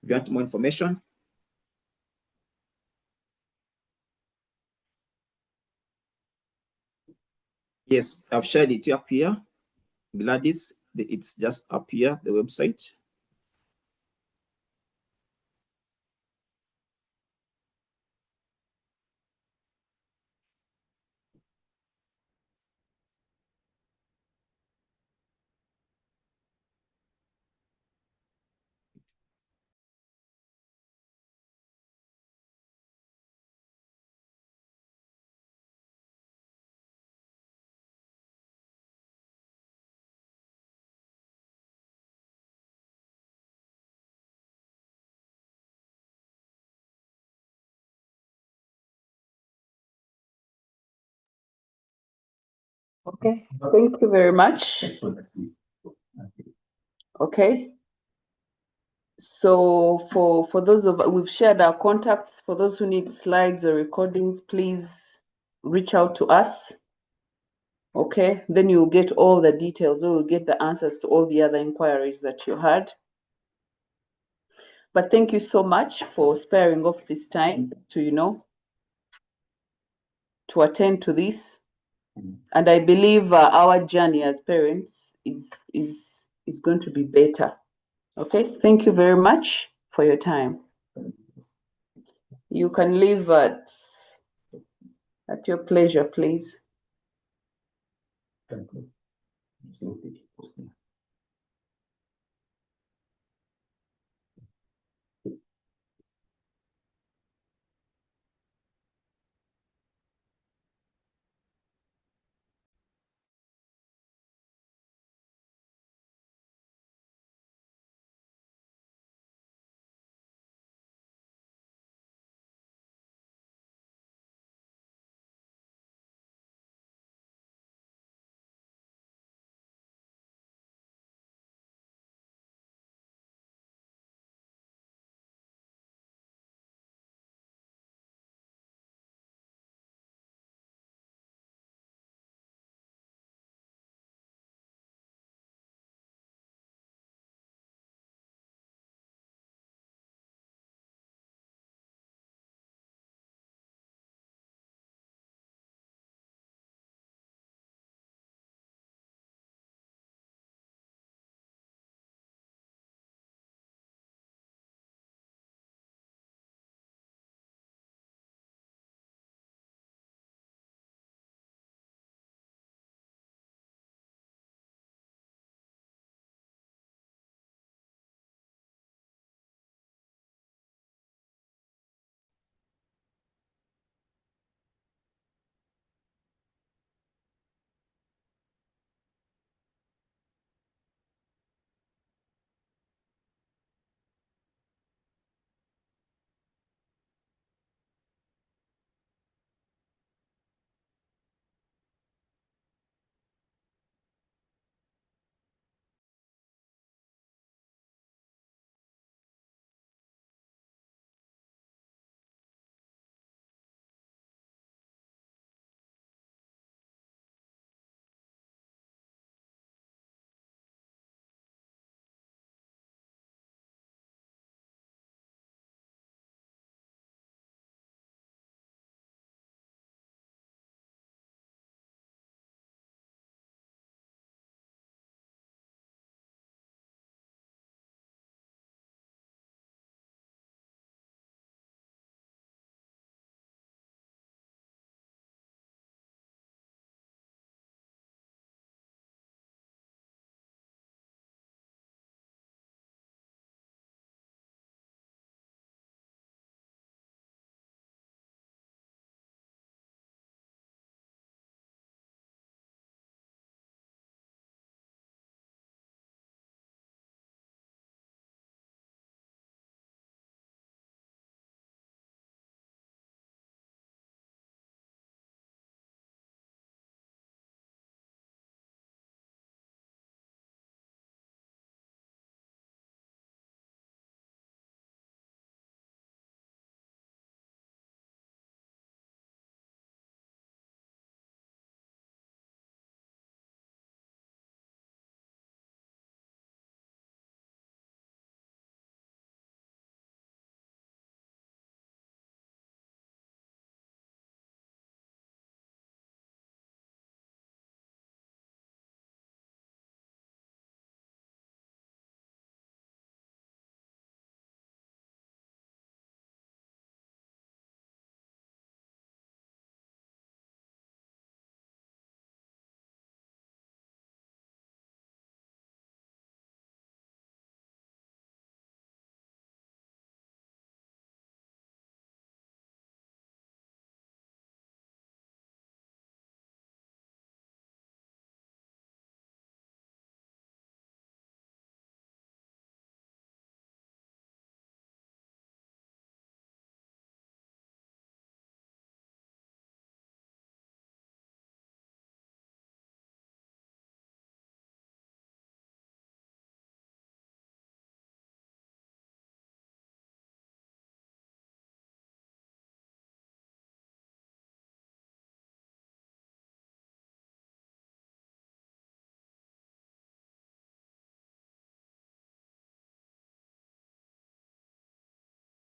S1: If you want more information. Yes, I've shared it up here. Gladys, it's just up here, the website.
S5: Okay, thank you very much. Okay. So for those we've shared our contacts. For those who need slides or recordings, please reach out to us. Okay, then you'll get all the details, or you'll get the answers to all the other inquiries that you had. But thank you so much for sparing off this time to, to attend to this. And I believe our journey as parents is going to be better. Okay, thank you very much for your time. You can leave at your pleasure, please.